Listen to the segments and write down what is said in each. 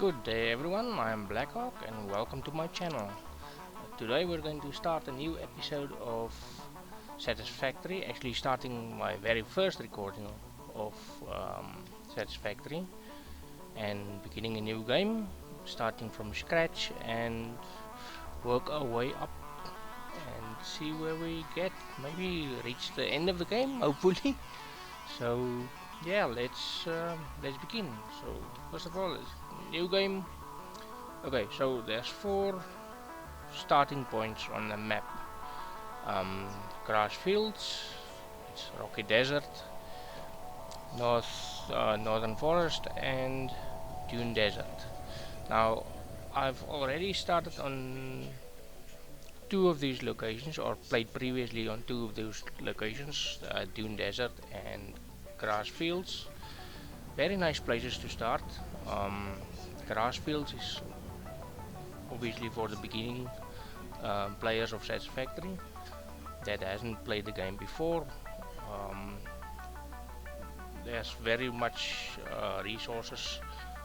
Good day everyone, I am Blackhawk and welcome to my channel. Today we're going to start a new episode of Satisfactory, actually starting my very first recording of Satisfactory and beginning a new game, starting from scratch and work our way up and see where we get, maybe reach the end of the game, hopefully. So yeah, let's begin. So first of all, it's new game. Okay, so there's four starting points on the map. Grass fields, it's rocky desert, northern forest, and dune desert. Now, I've already started on two of these locations, or played previously on two of those locations, dune desert and grass fields. Very nice places to start. Grass fields is obviously for the beginning players of Satisfactory that hasn't played the game before. Um, there's very much resources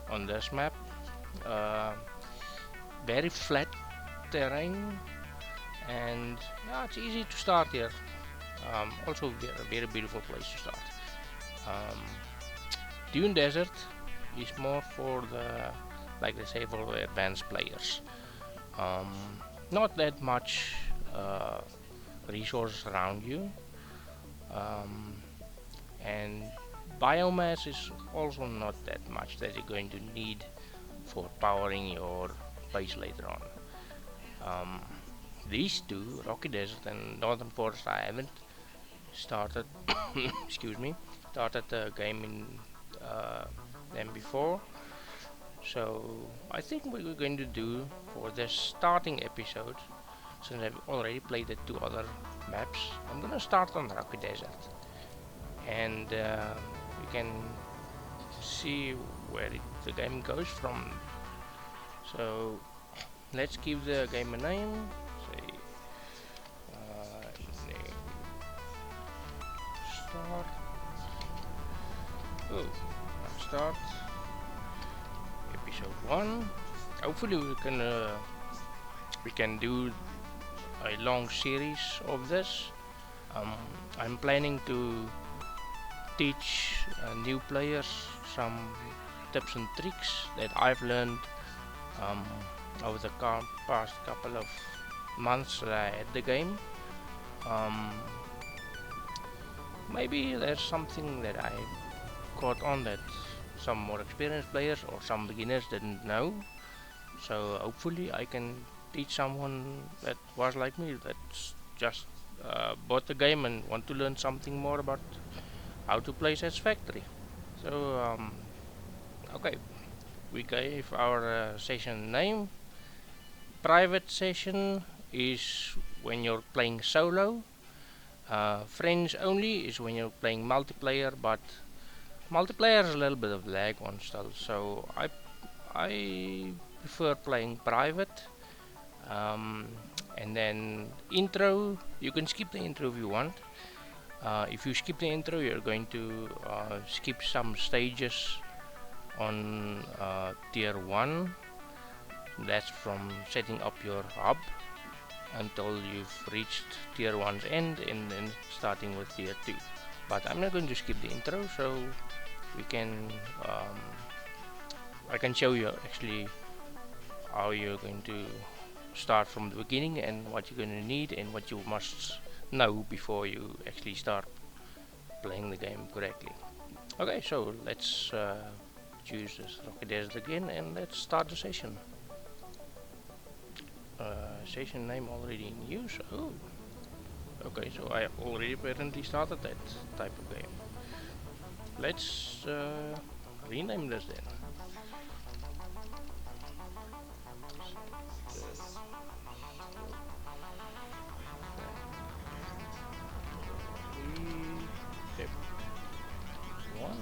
on this map. Uh, Very flat terrain, and yeah, it's easy to start here. Also, a very beautiful place to start. Um, Dune Desert is more for the, like they say, for the advanced players. Um, Not that much resources around you, um, and biomass is also not that much that you're going to need for powering your base later on. Um, these two, Rocky Desert and Northern Forest, I haven't started. excuse me, started the game in them before. So I think what we're going to do for this starting episode, since I've already played the two other maps, I'm gonna start on Rocky Desert, and we can see where the game goes from. So let's give the game a name. Say name start. Oh, start episode 1. Hopefully we can do a long series of this. Um, I'm planning to teach new players some tips and tricks that I've learned um, over the past couple of months that I had the game. Um, Maybe there's something that I caught on that some more experienced players or some beginners didn't know. So hopefully I can teach someone that was like me, that's just bought the game and want to learn something more about how to play Satisfactory. So okay, we gave our session name. Private session is when you're playing solo. Friends only is when you're playing multiplayer, but multiplayer is a little bit of lag on still, so I prefer playing private. Um, and then intro, you can skip the intro if you want. If you skip the intro, you're going to skip some stages on tier 1. That's from setting up your hub until you've reached tier 1's end, and then starting with tier 2. But I'm not going to skip the intro, so we can I can show you actually how you're going to start from the beginning and what you're going to need and what you must know before you actually start playing the game correctly. Okay, so let's choose this Rocky Desert again and let's start the session. Session name already in use. Oh, okay, so I already apparently started that type of game. Let's rename this then. Ep1.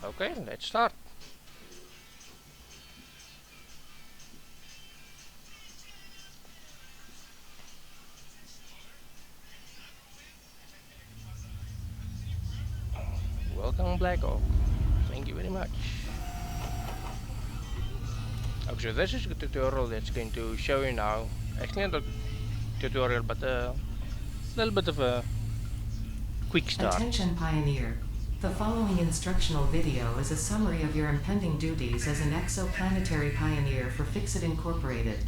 Okay, let's start. Welcome Black Oak. Thank you very much. Okay, so this is a tutorial that's going to show you now. Actually not a tutorial, but a little bit of a quick start. Attention Pioneer. The following instructional video is a summary of your impending duties as an exoplanetary pioneer for Fixit Incorporated.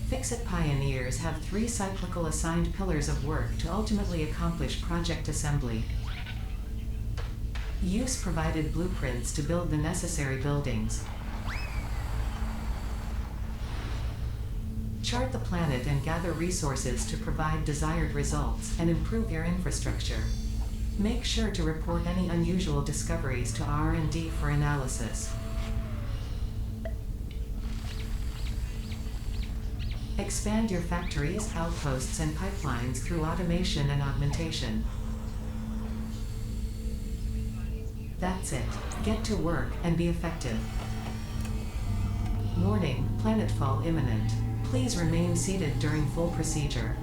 Fixit pioneers have 3 cyclical assigned pillars of work to ultimately accomplish project assembly. Use provided blueprints to build the necessary buildings. Chart the planet and gather resources to provide desired results and improve your infrastructure. Make sure to report any unusual discoveries to R&D for analysis. Expand your factories, outposts, and pipelines through automation and augmentation. That's it. Get to work and be effective. Warning, planetfall imminent. Please remain seated during full procedure.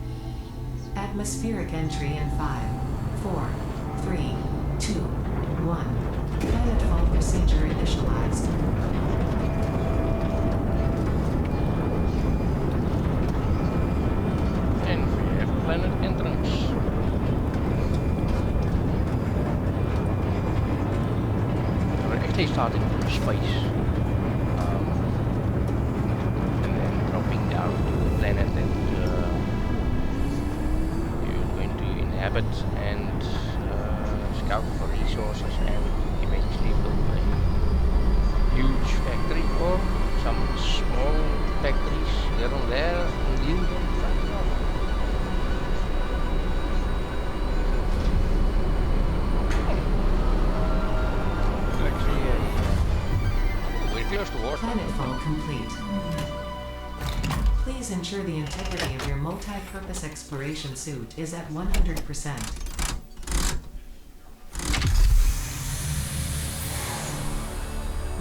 Atmospheric entry in 5, 4, 3, 2, 1. Planetfall procedure initialized. And we have planet entrance. We're actually starting from space. And then dropping down to the planet that you're going to inhabit and scout for resources and eventually build a huge factory or some small factories here and there and leave them. We're close to water. Planetfall complete. Please ensure the integrity of your multi-purpose exploration suit is at 100%.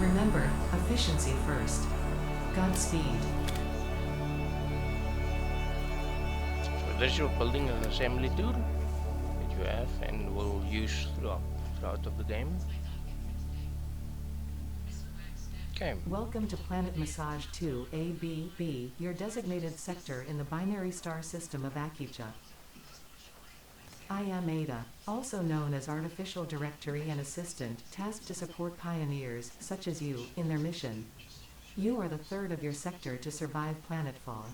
Remember, efficiency first. Godspeed. So this is your building and assembly tool that you have and will use throughout of the game. Okay. Welcome to Planet Massage 2 ABB, your designated sector in the binary star system of Akicha. I am Ada, also known as Artificial Directory and Assistant, tasked to support pioneers, such as you, in their mission. You are the third of your sector to survive planetfall.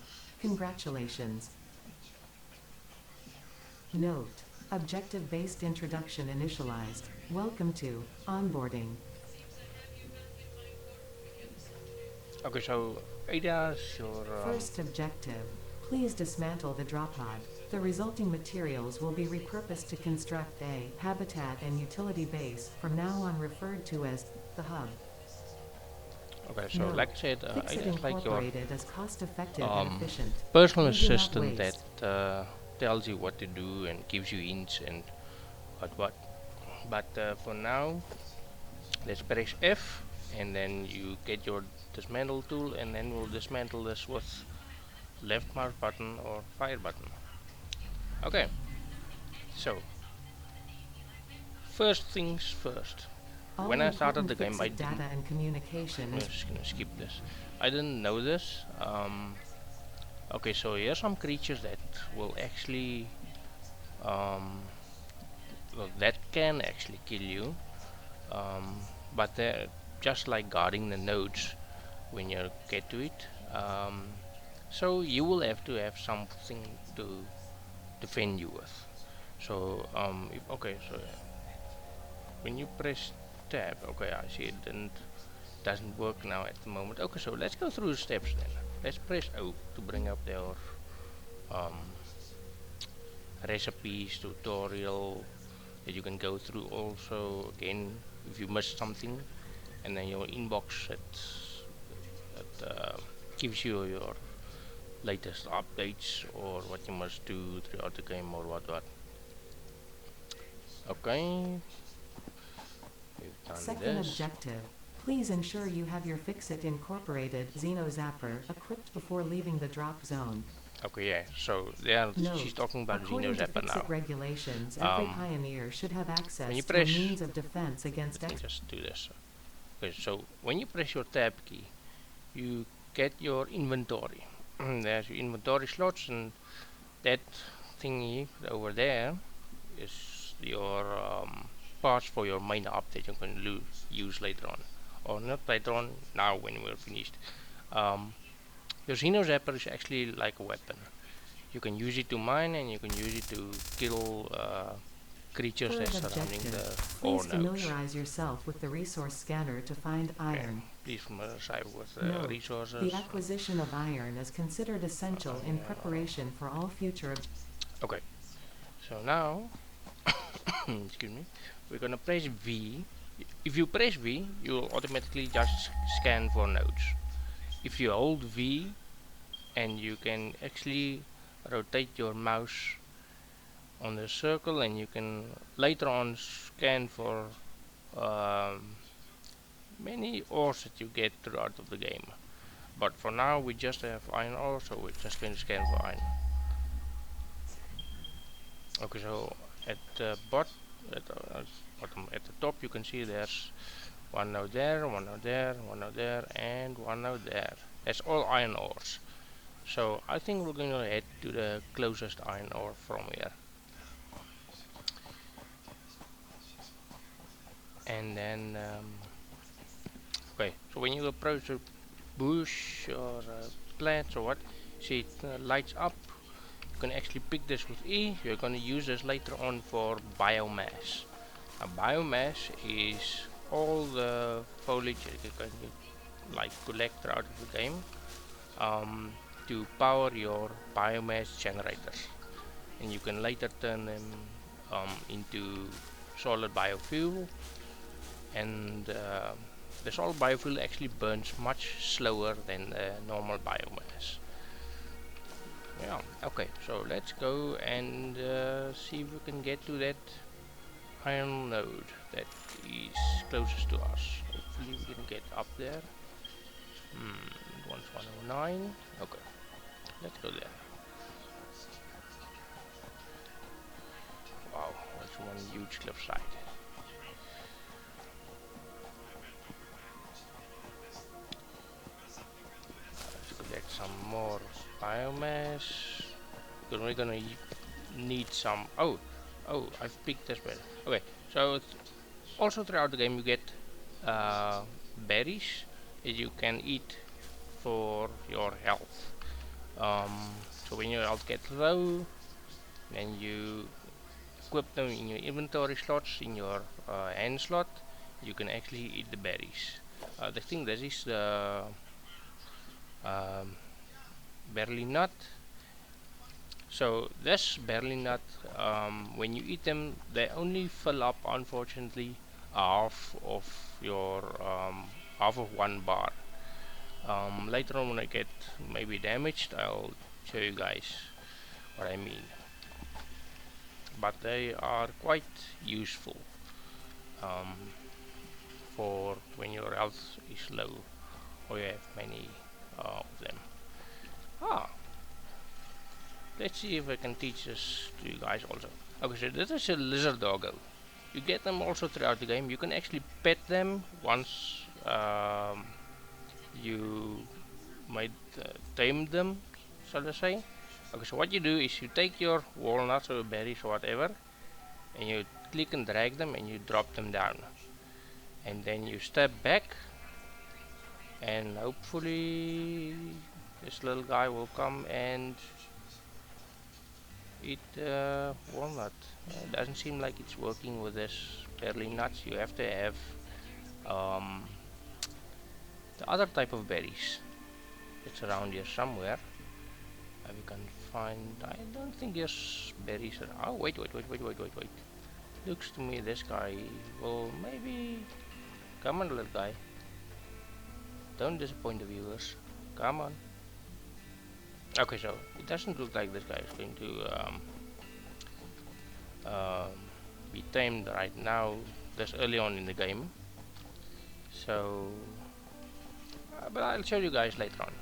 Congratulations. Note: objective-based introduction initialized. Welcome to onboarding. Okay, so Ada's your First objective. Please dismantle the drop pod. The resulting materials will be repurposed to construct a habitat and utility base, from now on referred to as the hub. okay, so like I said, Fixit Ada's like your Incorporated as cost-effective and efficient. personal We do not assistant waste. that tells you what to do and gives you hints and what. But for now, let's press F and then you get your dismantle tool and then we'll dismantle this with left mouse button or fire button. Okay, so first things first. All When I started the important game, I Fixit didn't. data and communication I'm is just gonna skip this. I didn't know this. Okay, so here's some creatures that will actually, well, that can actually kill you. But they're just like guarding the nodes when you get to it. So you will have to have something to defend you with. So okay, so when you press tab, okay, I see it doesn't work now at the moment. Okay, so let's go through the steps then. Let's press O to bring up their recipes, tutorial that you can go through also again if you missed something, and then your inbox that gives you your latest updates or what you must do throughout the game or what. Okay, we've done second this. objective. Please ensure you have your Fixit Incorporated Xeno Zapper equipped before leaving the drop zone. Okay, yeah. So there, she's Note: talking about according to Xenozapper Fixit now. regulations, every Um, pioneer should have when you access to a press, means of defense against let me just do this. Okay, so when you press your tab key, you get your inventory. There's your inventory slots, and that thingy over there is your parts for your main up that you can use later on, or not later on, now when we're finished. Um, your Xenozapper is actually like a weapon. You can use it to mine, and you can use it to kill creatures Third that's surrounding objective: the ore please nodes. familiarize yourself with the resource scanner to find Okay, iron. please familiarize with Note: resources. the acquisition of iron is considered essential in preparation for all future Okay, so now, excuse me, we're gonna press V. If you press V, you'll automatically just scan for nodes. If you hold V, and you can actually rotate your mouse on the circle, and you can later on scan for um, many ores that you get throughout of the game. But for now we just have iron ore, so we're just going to scan for iron. Okay, so at the bottom, at the top, you can see there's one node there, one node there, one node there, and one node there. That's all iron ores. So I think we're going to head to the closest iron ore from here. And then, okay, so when you approach a bush or plants or what, see it lights up. You can actually pick this with E. You're going to use this later on for biomass. Now, biomass is all the foliage that you can like collect throughout the game to power your biomass generators, and you can later turn them into solid biofuel. And the solid biofuel actually burns much slower than the normal biomass. Yeah, okay, so let's go and see if we can get to that iron node that is closest to us. Hopefully we can get up there. One's 109. Okay, let's go there. Wow, that's one huge cliffside. Let's collect some more biomass. Because we're gonna need some. Oh, I've picked this better. Okay, so also throughout the game you get berries that you can eat for your health. So when your health gets low, then you equip them in your inventory slots, in your hand slot. You can actually eat the berries. The thing this is the um, berry nut. So this berry nut, when you eat them, they only fill up, unfortunately, half of your half of one bar. Later on, when I get maybe damaged, I'll show you guys what I mean. But they are quite useful for when your health is low or you have many of them. Ah, let's see if I can teach this to you guys also. Okay, so this is a lizard doggo. You get them also throughout the game. You can actually pet them once you might tame them, so to say. Okay, so what you do is you take your walnuts or berries or whatever, and you click and drag them and you drop them down. And then you step back, and hopefully this little guy will come and eat walnut. It doesn't seem like it's working with this berry nuts. You have to have um, the other type of berries. It's around here somewhere. We can find. I don't think there's berries around. Oh, wait. Looks to me this guy will maybe. Come on, little guy. Don't disappoint the viewers. Come on. Okay, so it doesn't look like this guy is going to um, be tamed right now, this early on in the game. So, but I'll show you guys later on.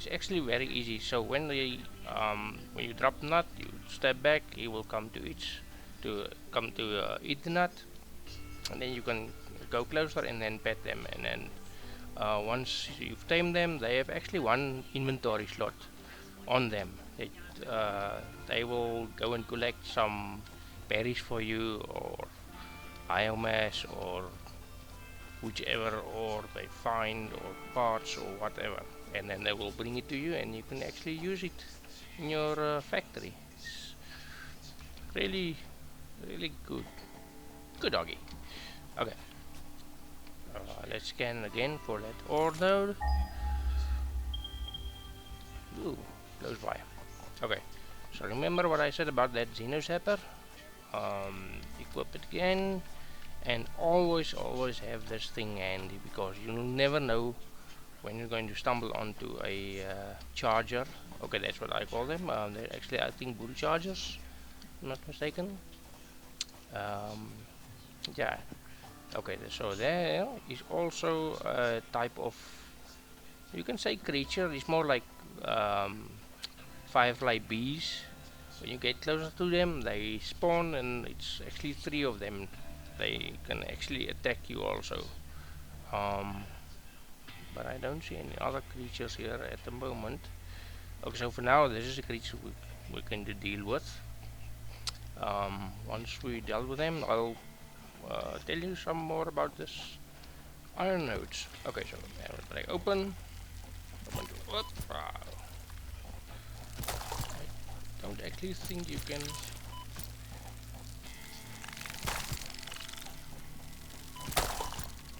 It's actually very easy. So when you drop nut, you step back. He will come to eat the nut, and then you can go closer and then pet them. And then once you've tamed them, they have actually one inventory slot on them. They will go and collect some berries for you, or biomass, or whichever ore they find, or parts, or whatever, and then they will bring it to you, and you can actually use it in your factory. It's really, really good doggy. Okay, let's scan again for that ore node. Ooh, close by. Okay, so remember what I said about that Xenosapper? Equip it again, and always have this thing handy, because you'll never know when you're going to stumble onto a charger. Okay, that's what I call them. They're actually, I think, bull chargers, if I'm not mistaken. Yeah. Okay, so there is also a type of, you can say, creature. It's more like firefly bees. When you get closer to them, they spawn, and it's actually 3 of them. They can actually attack you also. But I don't see any other creatures here at the moment. Okay, so for now, this is a creature we're going to deal with. Once we dealt with them, I'll tell you some more about this iron nodes. Okay, so break open. Whoop, I don't actually think you can.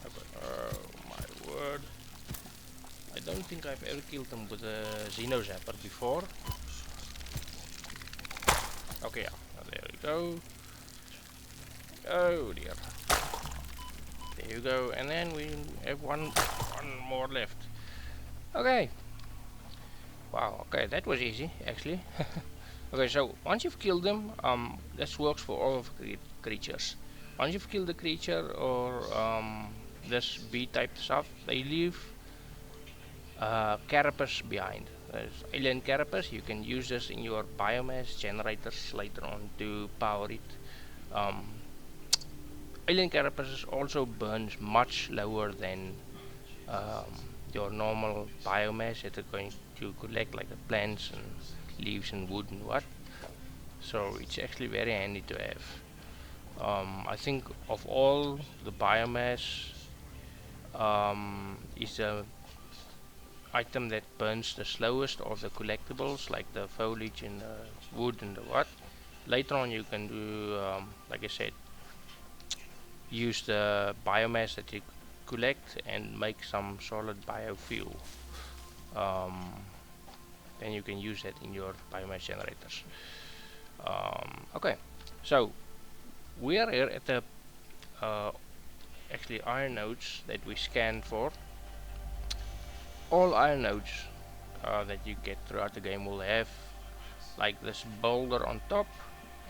Okay, oh my word! I don't think I've ever killed them with a Xenosapper before. Okay, yeah, there we go. Oh dear. There you go, and then we have one more left. Okay. Wow, okay, that was easy, actually. Okay, so once you've killed them, this works for all of the creatures. Once you've killed the creature, or this bee-type stuff, they leave carapace behind. There's alien carapace. You can use this in your biomass generators later on to power it. Alien carapace also burns much lower than um, your normal biomass that are going to collect, like the plants and leaves and wood and what. So it's actually very handy to have. I think of all the biomass, is a item that burns the slowest of the collectibles, like the foliage and the wood and the what. Later on you can do, like I said, use the biomass that you collect and make some solid biofuel. Then you can use that in your biomass generators. Okay, so we are here at the actually iron nodes that we scanned for. All iron nodes that you get throughout the game will have like this boulder on top,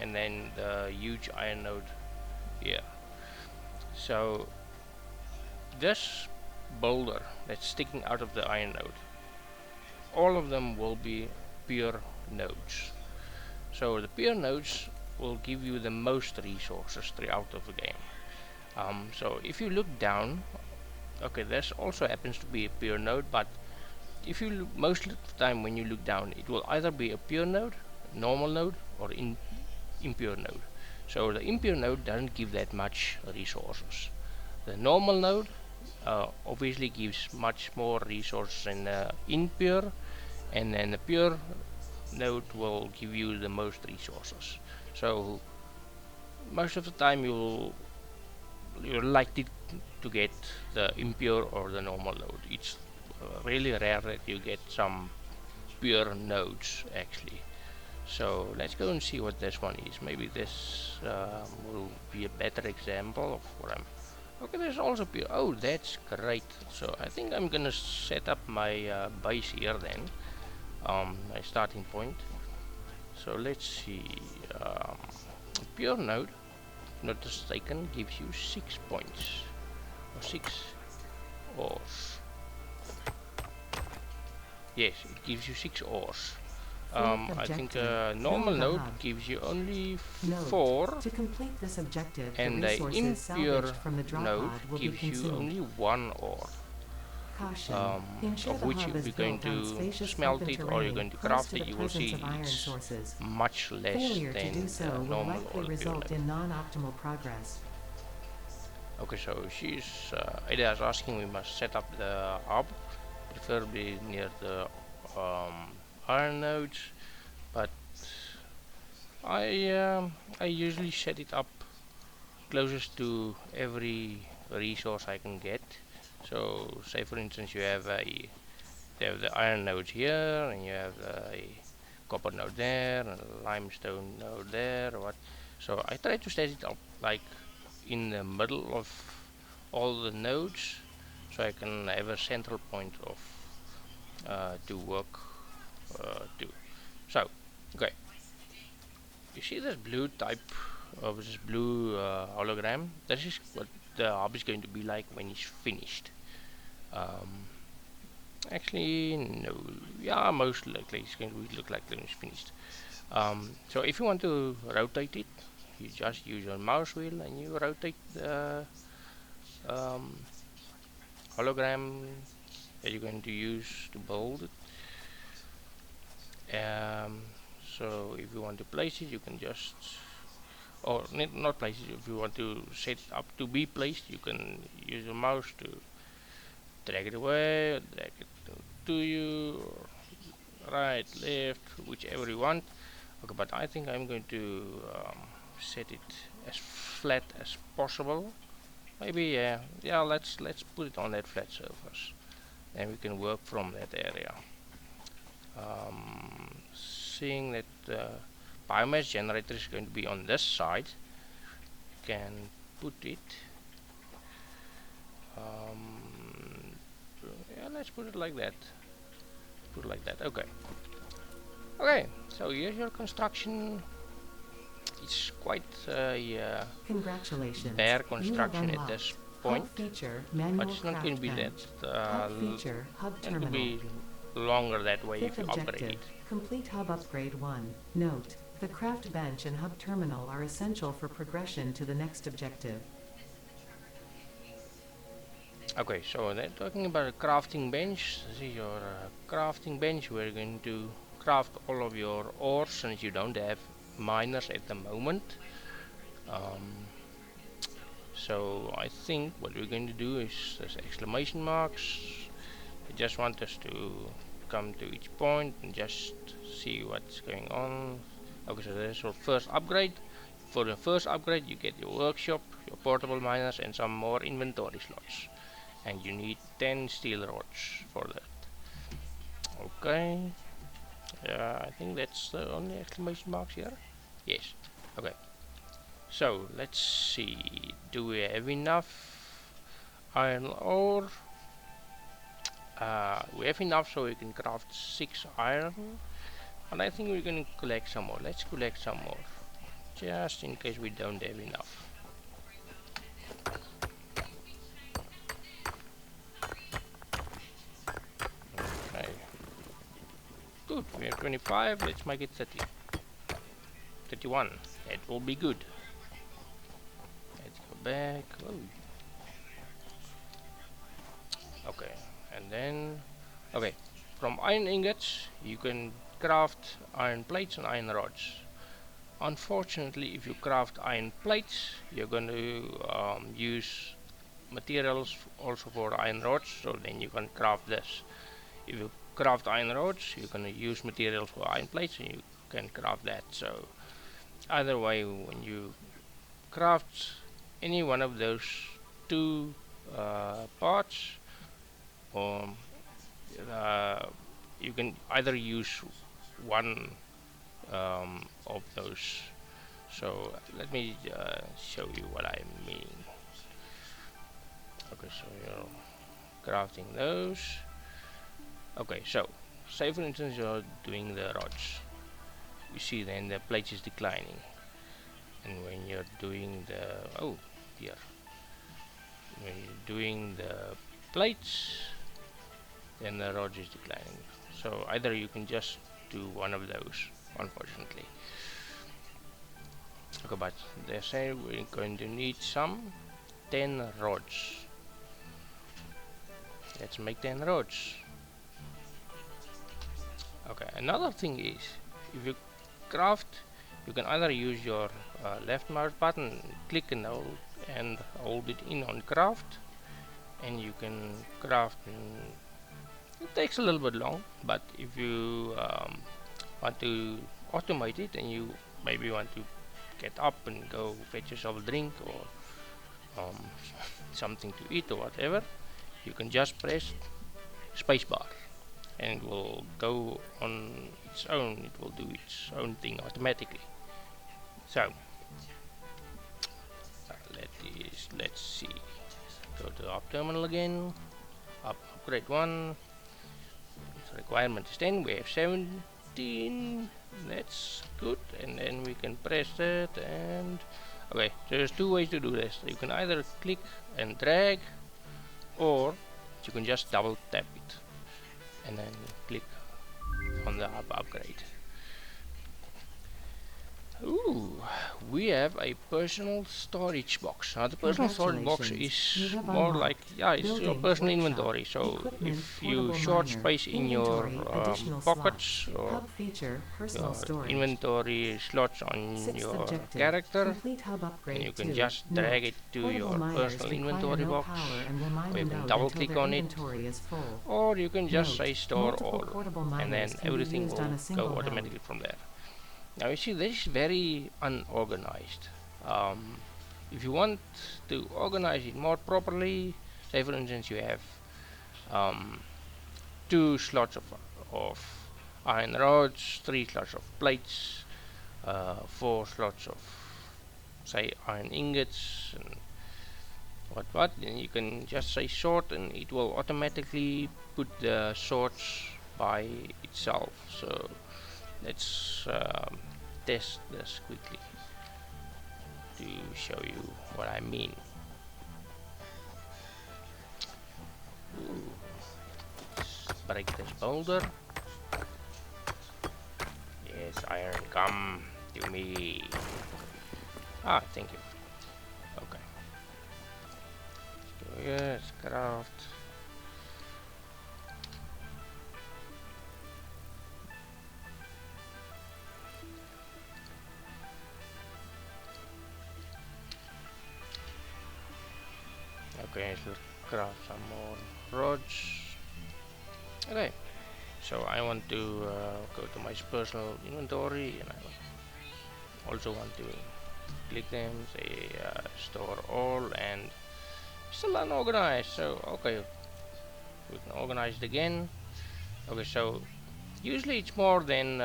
and then the huge iron node here. So this boulder that's sticking out of the iron node, all of them will be pure nodes. So the pure nodes will give you the most resources throughout of the game. So if you look down, okay, this also happens to be a pure node, but if you look, most of the time when you look down, it will either be a pure node, normal node, or impure node. So the impure node doesn't give that much resources. The normal node obviously gives much more resources than the impure, and then the pure node will give you the most resources. So most of the time you're likely to get the impure or the normal node. It's really rare that you get some pure nodes actually. So let's go and see what this one is. Maybe this will be a better example of what I'm. Okay, there's also pure. Oh, that's great. So I think I'm gonna set up my base here then, my starting point. So let's see. Pure node, not mistaken, gives you 6 points or 6 ores. Yes, it gives you 6 ores. Fourth I think objective, a normal build a node hub. gives you only Note: 4, to complete this objective, the and the resources impure salvaged from the drop node pod will be gives you consumed. only 1 ore, Caution. Ensure of the which hub if is you're going built on to spacious smelt open it or you're terrain going to close craft to it, the you will presence see of iron it's sources. much less Failure to do than so will normal likely or pure result level. in non-optimal progress. Okay, so Ada is asking we must set up the hub, preferably near the iron nodes, but I usually set it up closest to every resource I can get. So say for instance you have the iron nodes here, and you have a copper node there, and a limestone node there, or what. So I try to set it up like in the middle of all the nodes, so I can have a central point of to work to. So okay, you see this blue type of this blue hologram. This is what the hub is going to be like when it's finished. Um, Actually, no. Yeah, most likely it's going to look like when it's finished. So if you want to rotate it, you just use your mouse wheel and you rotate the um, hologram that you're going to use to build it. So if you want to place it, you can just, or not place it, if you want to set it up to be placed, you can use your mouse to drag it away, or drag it to you, or right, left, whichever you want. Okay, but I think I'm going to set it as flat as possible. Maybe yeah. Let's put it on that flat surface, and we can work from that area. Seeing that the biomass generator is going to be on this side, can put it. Um, yeah, let's put it like that. Put it like that. Okay. Okay. So here's your construction. It's quite a Congratulations. bare You have construction at this unlocked point, Hub feature, but manual it's not going to craft be that bench. Hub feature, hub it will terminal. be longer that way if Fifth you upgrade objective, it. complete hub upgrade 1. Note: the craft bench and hub terminal are essential for progression to the next objective. Okay, so they're talking about a crafting bench. This is your crafting bench. We're going to craft all of your ores since you don't have miners at the moment. Um, so I think what we're going to do is this exclamation marks. I just want us to come to each point and just see what's going on. Okay, so there's your first upgrade. For the first upgrade you get your workshop, your portable miners, and some more inventory slots. And you need 10 steel rods for that. Okay, yeah, I think that's the only exclamation marks here. Yes, okay. So let's see, do we have enough iron ore? We have enough so we can craft 6 iron, and I think we're going to collect some more. Let's collect some more, just in case we don't have enough. Okay, good, we have 25, let's make it 30. 31, that will be good. Let's go back. Whoa. Okay, and then okay, from iron ingots you can craft iron plates and iron rods. Unfortunately, if you craft iron plates, you're going to use materials also for iron rods, so then you can craft this. If you craft iron rods, you're going to use materials for iron plates, and you can craft that. So either way, when you craft any one of those two parts, um, uh, you can either use one of those. So let me show you what I mean. Okay, so you're crafting those. Okay, so say for instance you're doing the rods. You see then the plate is declining, and when you're doing the dear, when you're doing the plates, then the rods is declining. So either you can just do one of those, unfortunately. Okay, but they say we're going to need some 10 rods. Let's make 10 rods. Okay, another thing is, if you craft, you can either use your left mouse button, click and hold it in on craft, and you can craft. It takes a little bit long, but if you want to automate it and you maybe want to get up and go fetch yourself a drink or something to eat or whatever, you can just press spacebar and it will go on its own. It will do its own thing automatically. So let's see. Go to up terminal again. Upgrade 1. Requirement is 10. We have 17. That's good. And then we can press that and okay. There's two ways to do this. You can either click and drag, or you can just double tap it and then click on the upgrade. Ooh, we have a personal storage box. Now the personal storage box is more like, yeah, it's your personal inventory. So if you short space in your pockets or your inventory slots on your character, and you can just drag it to your personal inventory box, or you can double click on it, or you can just say store all, and then everything will go automatically from there. Now you see, this is very unorganized. If you want to organize it more properly, say for instance you have two slots of iron rods, three slots of plates, four slots of say iron ingots and what, then you can just say sort and it will automatically put the sorts by itself. So let's test this quickly to show you what I mean. Ooh. Let's break this boulder. Yes, iron, come to me. Ah, thank you. Okay. Let's go here, let's craft. Okay, let's craft some more rods. Okay, so I want to go to my personal inventory and I also want to click them, say store all, and still unorganized. So okay, we can organize it again. Okay, so usually it's more than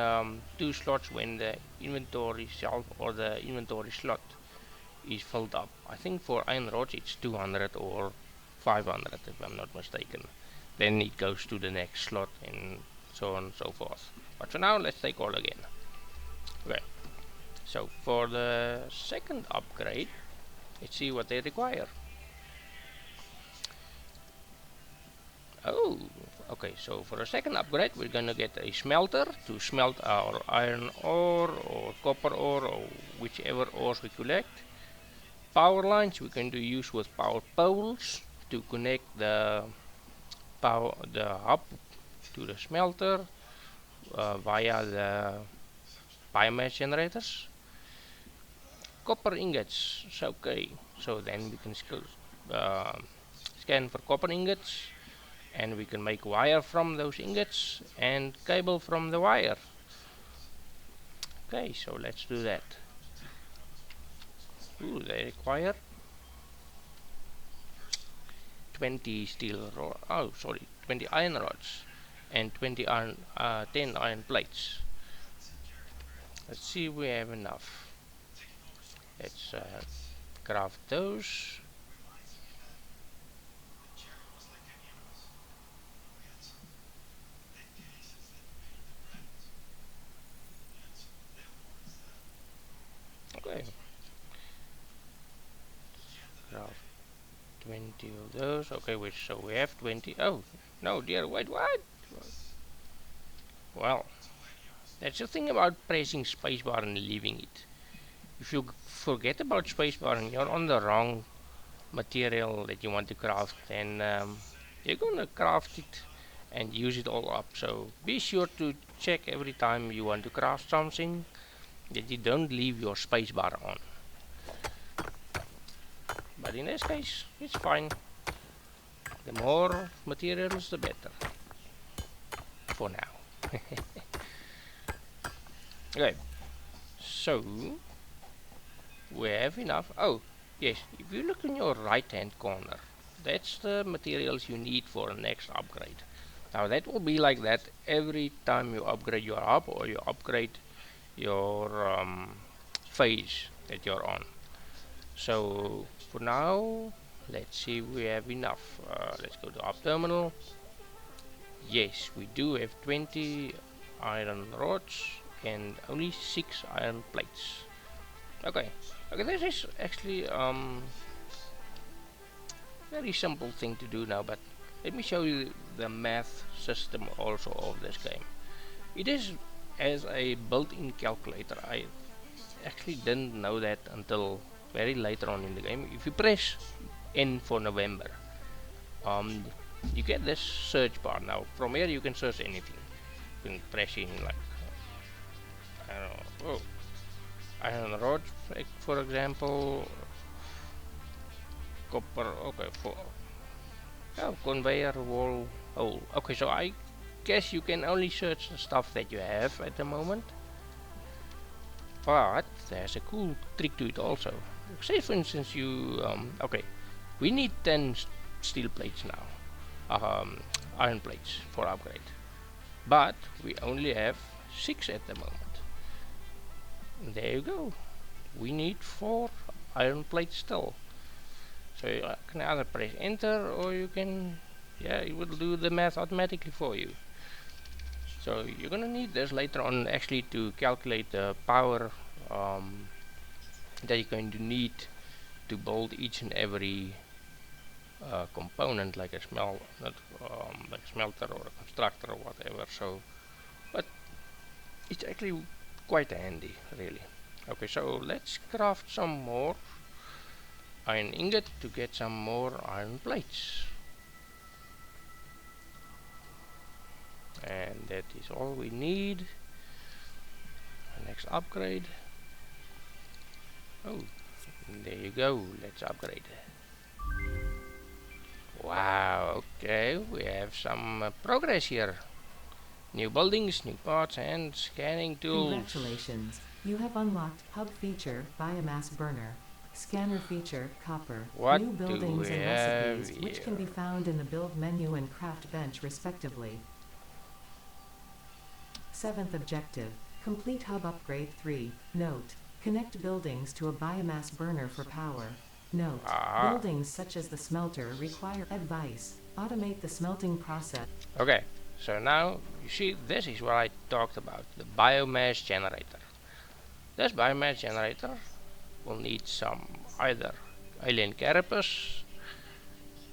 two slots when the inventory shelf or the inventory slot is filled up. I think for iron rods it's 200 or 500 if I'm not mistaken. Then it goes to the next slot and so on and so forth. But for now, let's take all again. Okay, so for the second upgrade, let's see what they require. Oh, okay, so for a second upgrade we're gonna get a smelter to smelt our iron ore or copper ore or whichever ores we collect. Power lines we can use with power poles to connect the hub to the smelter via the biomass generators. Copper ingots, okay, so then we can scan for copper ingots and we can make wire from those ingots and cable from the wire. Okay, so let's do that. Ooh, they require 20 steel rods, oh sorry, 20 iron rods and 20 iron, 10 iron plates. Let's see if we have enough. Let's craft those. Okay. Craft 20 of those. Okay, so we have 20. Oh, no dear, wait, what? Well, that's the thing about pressing spacebar and leaving it. If you forget about spacebar and you're on the wrong material that you want to craft, then you're gonna craft it and use it all up. So be sure to check every time you want to craft something that you don't leave your spacebar on. But in this case, it's fine. The more materials, the better. For now. Okay, so we have enough. Oh, yes, if you look in your right hand corner, that's the materials you need for the next upgrade. Now that will be like that every time you upgrade your hub or you upgrade your phase that you're on. So for now, let's see if we have enough. Let's go to up terminal. Yes, we do have 20 iron rods and only 6 iron plates. Okay, okay, this is actually very simple thing to do now, but let me show you the math system also of this game. It is as a built-in calculator. I actually didn't know that until very later on in the game. If you press N for November, you get this search bar. Now from here you can search anything. You can press in like I don't know, oh, iron rod, for example, copper. Okay, for conveyor wall. Oh, okay. So I guess you can only search the stuff that you have at the moment. But there's a cool trick to it also. Say for instance you okay, we need 10 steel plates now, iron plates for upgrade, but we only have 6 at the moment. And there you go, we need 4 iron plates still. So you can either press enter or you can, yeah, it will do the math automatically for you. So you're gonna need this later on actually to calculate the power that you're going to need to build each and every component, like a like a smelter or a constructor or whatever. So, but it's actually quite handy, really. Okay, so let's craft some more iron ingot to get some more iron plates. And that is all we need. The next upgrade. Oh, there you go. Let's upgrade. Wow, okay, we have some progress here. New buildings, new parts, and scanning tools. Congratulations, you have unlocked hub feature biomass burner, scanner feature copper, What new do buildings we and have recipes which can be here? found in the build menu and craft bench respectively. 7th objective, complete hub upgrade 3. Note, connect buildings to a biomass burner for power. Note, buildings such as the smelter require advice. Automate the smelting process. Okay, so now you see this is what I talked about, the biomass generator. This biomass generator will need some either alien carapace,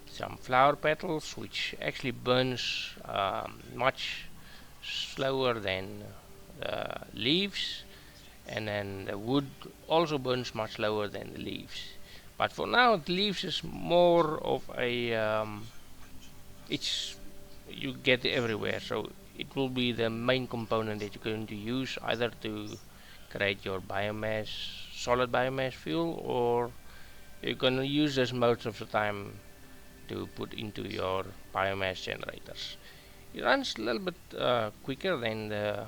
some flower petals, which actually burns much slower than the leaves, and then the wood also burns much slower than the leaves. But for now, the leaves is more of a it's you get it everywhere, so it will be the main component that you're going to use either to create your biomass, solid biomass fuel, or you're going to use this most of the time to put into your biomass generators. It runs a little bit quicker than the,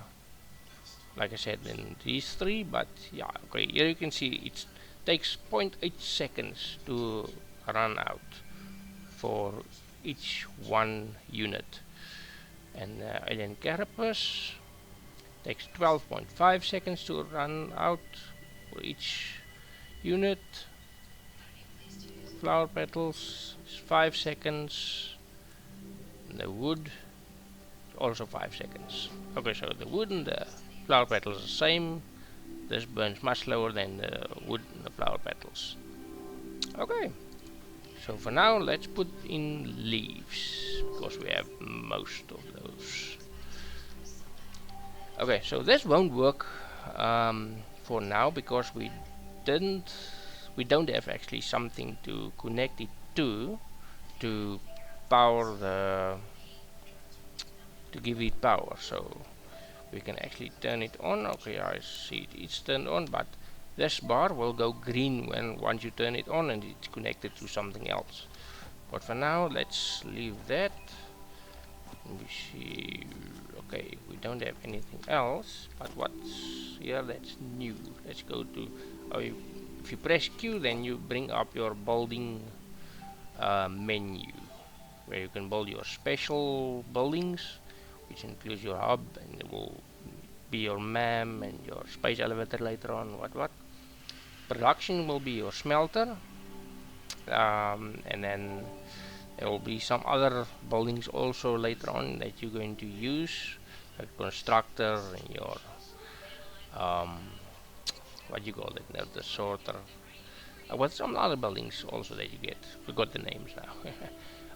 like I said, than these three, but yeah, okay, here you can see it takes 0.8 seconds to run out for each one unit, and alien carapace takes 12.5 seconds to run out for each unit. Flower petals is 5 seconds, and the wood also 5 seconds. Okay, so the wood and the flower petals are the same. This burns much slower than the wood and the flower petals. Okay, so for now let's put in leaves, because we have most of those. Okay, so this won't work for now because didn't we don't have actually something to connect it to power the to give it power. So we can actually turn it on. Okay, I see it's turned on, but this bar will go green when once you turn it on and it's connected to something else. But for now, let's leave that. We see, okay, we don't have anything else, but what's here that's new? Let's go to, oh, if you press Q, then you bring up your building menu, where you can build your special buildings, which includes your hub, and it will be your MAM and your space elevator later on. What production will be your smelter, and then there will be some other buildings also later on that you're going to use, like constructor and your um, what you call it now, the sorter. With some other buildings also that you get. Forgot the names now.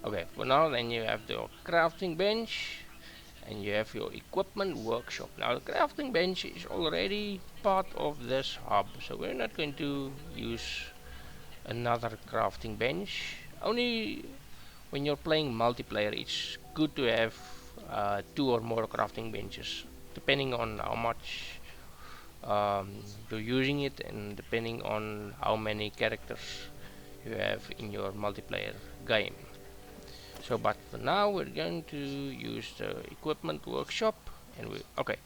Okay, for now then you have your crafting bench and you have your equipment workshop. Now the crafting bench is already part of this hub, so we're not going to use another crafting bench. Only when you're playing multiplayer it's good to have two or more crafting benches, depending on how much you're using it and depending on how many characters you have in your multiplayer game. So but for now we're going to use the equipment workshop, and we okay,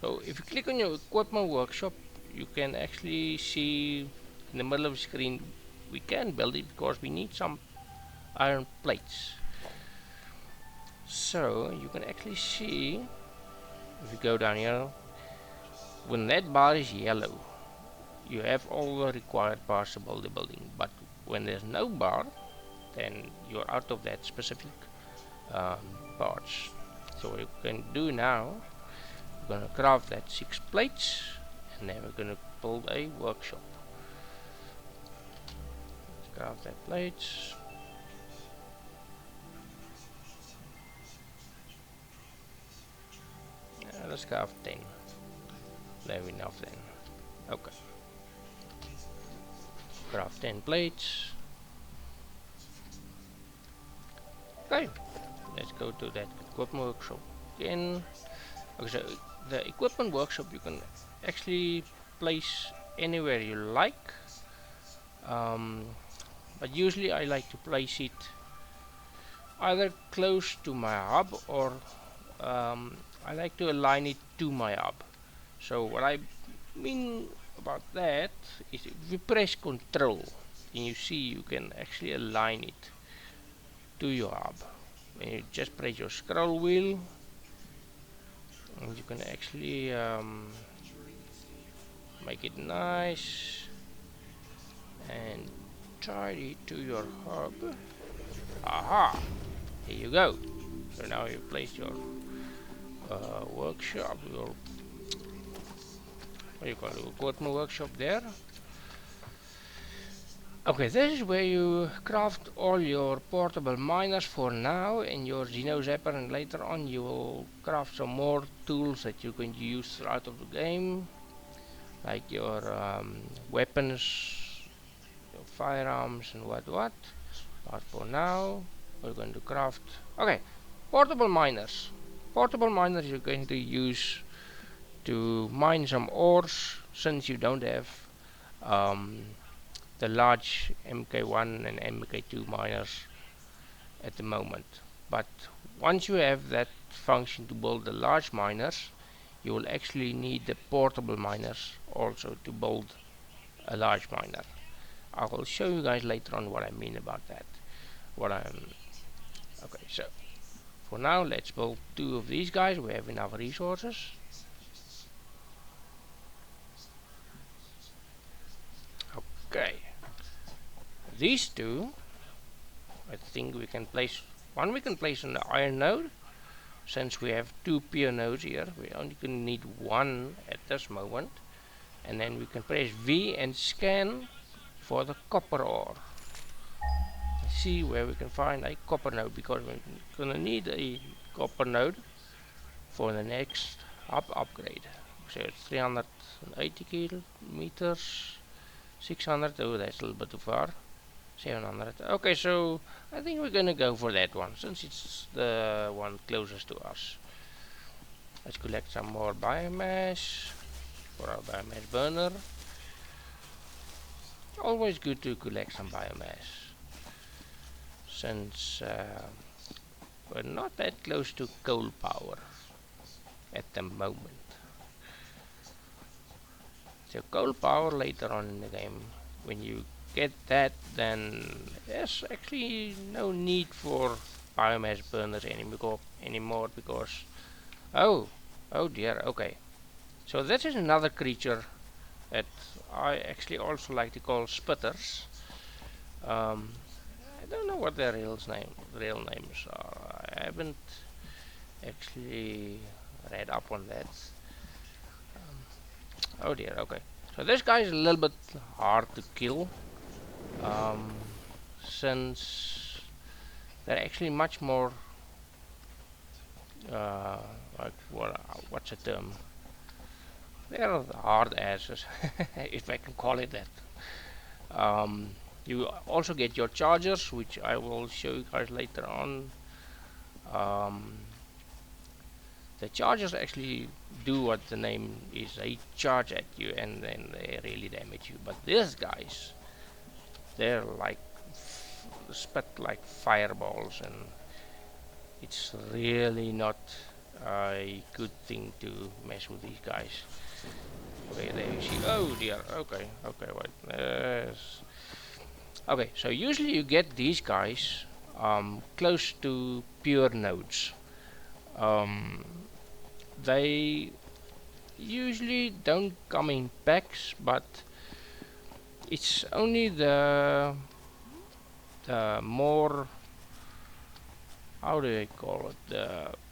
so if you click on your equipment workshop you can actually see in the middle of the screen we can build it because we need some iron plates. So you can actually see, if you go down here, when that bar is yellow you have all the required parts to build the building, but when there's no bar then you're out of that specific um, parts. So what you can do now, we're going to craft that 6 plates and then we're going to build a workshop. Let's craft that plates. Let's craft 10. There we enough then. Okay. Craft 10 plates. Okay. Let's go to that equipment workshop again. Okay, so the equipment workshop you can actually place anywhere you like, but usually I like to place it either close to my hub or I like to align it to my hub. So what I mean about that is if you press Control and you see you can actually align it to your hub. When you just press your scroll wheel and you can actually make it nice and tidy to your hub. Aha! Here you go. So now you place your workshop, your what do you call it, equipment workshop there. Okay, this is where you craft all your portable miners for now and your Xeno Zapper, and later on you will craft some more tools that you're going to use throughout of the game, like your weapons, your firearms and what. But for now we're going to craft, okay, portable miners. Portable miners you're going to use to mine some ores, since you don't have the large MK1 and MK2 miners at the moment. But once you have that function to build the large miners, you will actually need the portable miners also to build a large miner. I will show you guys later on what I mean about that. Okay, so for now let's build 2 of these guys. We have enough resources. Okay, these 2, I think we can place one. We can place on the iron node, since we have 2 pure nodes here. We only can need 1 at this moment, and then we can press V and scan for the copper ore. See where we can find a copper node, because we're gonna need a copper node for the next upgrade. So it's 380 kilometers, 600. Oh, that's a little bit too far. 700. Okay, so I think we're gonna go for that one since it's the one closest to us. Let's collect some more biomass for our biomass burner. Always good to collect some biomass since we're not that close to coal power at the moment. So coal power later on in the game, when you get that, then there's actually no need for biomass burners anymore because oh dear, okay. So this is another creature that I actually also like to call spitters. I don't know what their real names are. I haven't actually read up on that. Oh dear, okay. So this guy is a little bit hard to kill, um, since they're actually much more uh, like what's the term? They're hard asses, if I can call it that. Um, you also get your chargers, which I will show you guys later on. Um, the chargers actually do what the name is. They charge at you and then they really damage you. But these guys, they're like spit like fireballs, and it's really not a good thing to mess with these guys. Okay, there you see. Oh dear. Okay, wait. Okay, so usually you get these guys close to pure nodes. Um, they usually don't come in packs, but it's only the more, how do I call it,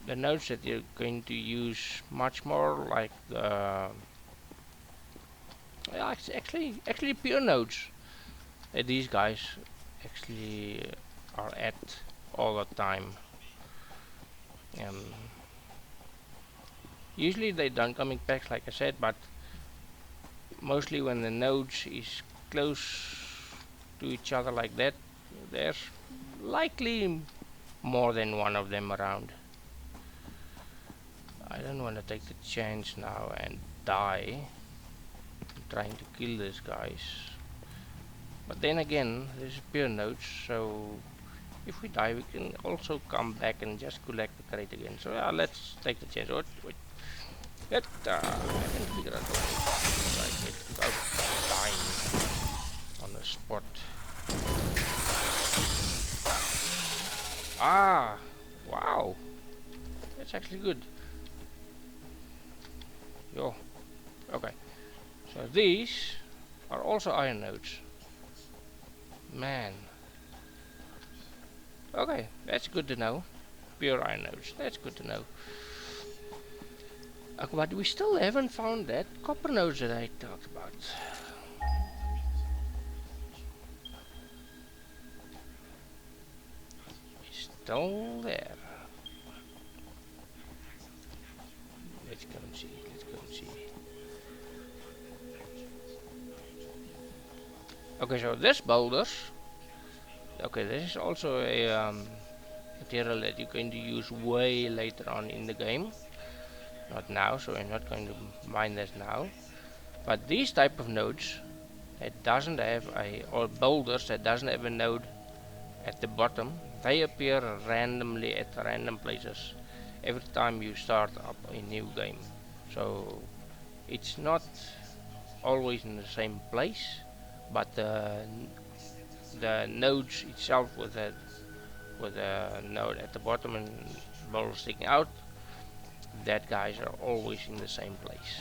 the nodes that you're going to use much more, like the yeah, it's actually pure nodes that these guys actually are at all the time. Usually they don't come in packs, like I said, but mostly when the nodes is close to each other like that, there's likely more than one of them around. I don't want to take the chance now and die trying to kill these guys. But then again, there's pure nodes, so if we die we can also come back and just collect the crate again. So yeah, let's take the chance. Wait. I can figure out right without dying on the spot. Ah, wow, that's actually good. Yo, okay. So these are also iron nodes. Man. Okay, that's good to know. Pure iron nodes, that's good to know. But we still haven't found that copper nodes that I talked about. It's still there. Let's go and see. Okay, so this boulders. Okay, this is also a material that you're going to use way later on in the game. Not now, so I'm not going to mine this now. But these type of nodes that doesn't have or boulders that doesn't have a node at the bottom, they appear randomly at random places every time you start up a new game. So it's not always in the same place, but the nodes itself with a node at the bottom and boulder sticking out, that guys are always in the same place.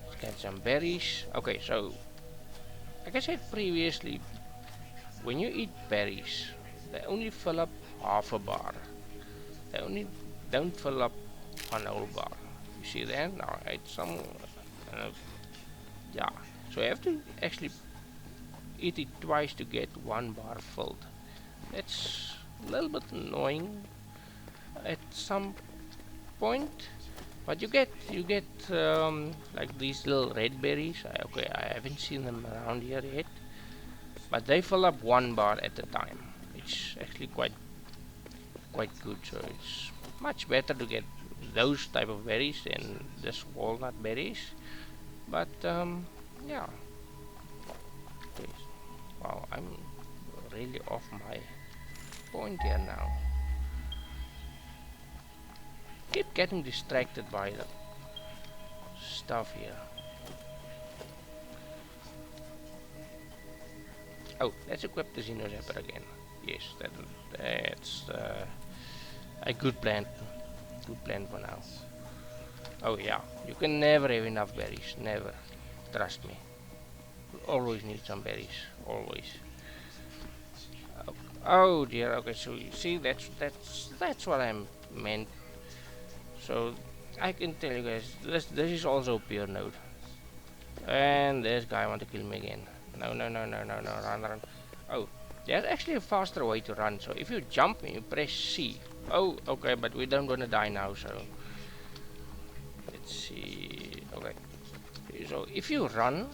Let's get some berries. Okay, so like I said previously, when you eat berries, they only fill up half a bar. They only don't fill up one whole bar. You see that? Now I ate some. Yeah. So you have to actually eat it twice to get one bar filled. That's a little bit annoying at some point, But you get like these little red berries. Okay, I haven't seen them around here yet, but they fill up 1 bar at a time. It's actually quite good. So it's much better to get those type of berries than this walnut berries. But yeah. Okay. Wow, I'm really off my point here now. Keep getting distracted by the stuff here. Oh, let's equip the Xeno Zapper again. Yes, that's a good plan. Good plan for now. Oh yeah, you can never have enough berries. Never. Trust me. You always need some berries. Always. Oh, oh dear. Okay, so you see, that's what I meant. So I can tell you guys, this is also pure node. And this guy want to kill me again. No, no, no, no, no, no, run. Oh, there's actually a faster way to run. So if you jump and you press C. Oh, okay, but we don't want to die now, so let's see. Okay, so if you run,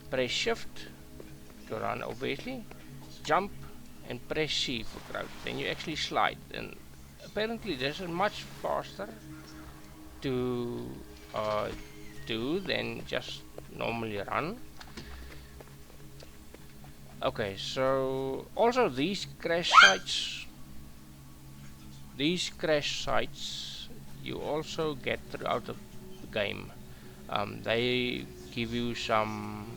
press shift to run, obviously. Jump and press C for crouch. Then you actually slide. And apparently this is much faster to do than just normally run. Okay, so also these crash sites you also get throughout the game. They give you some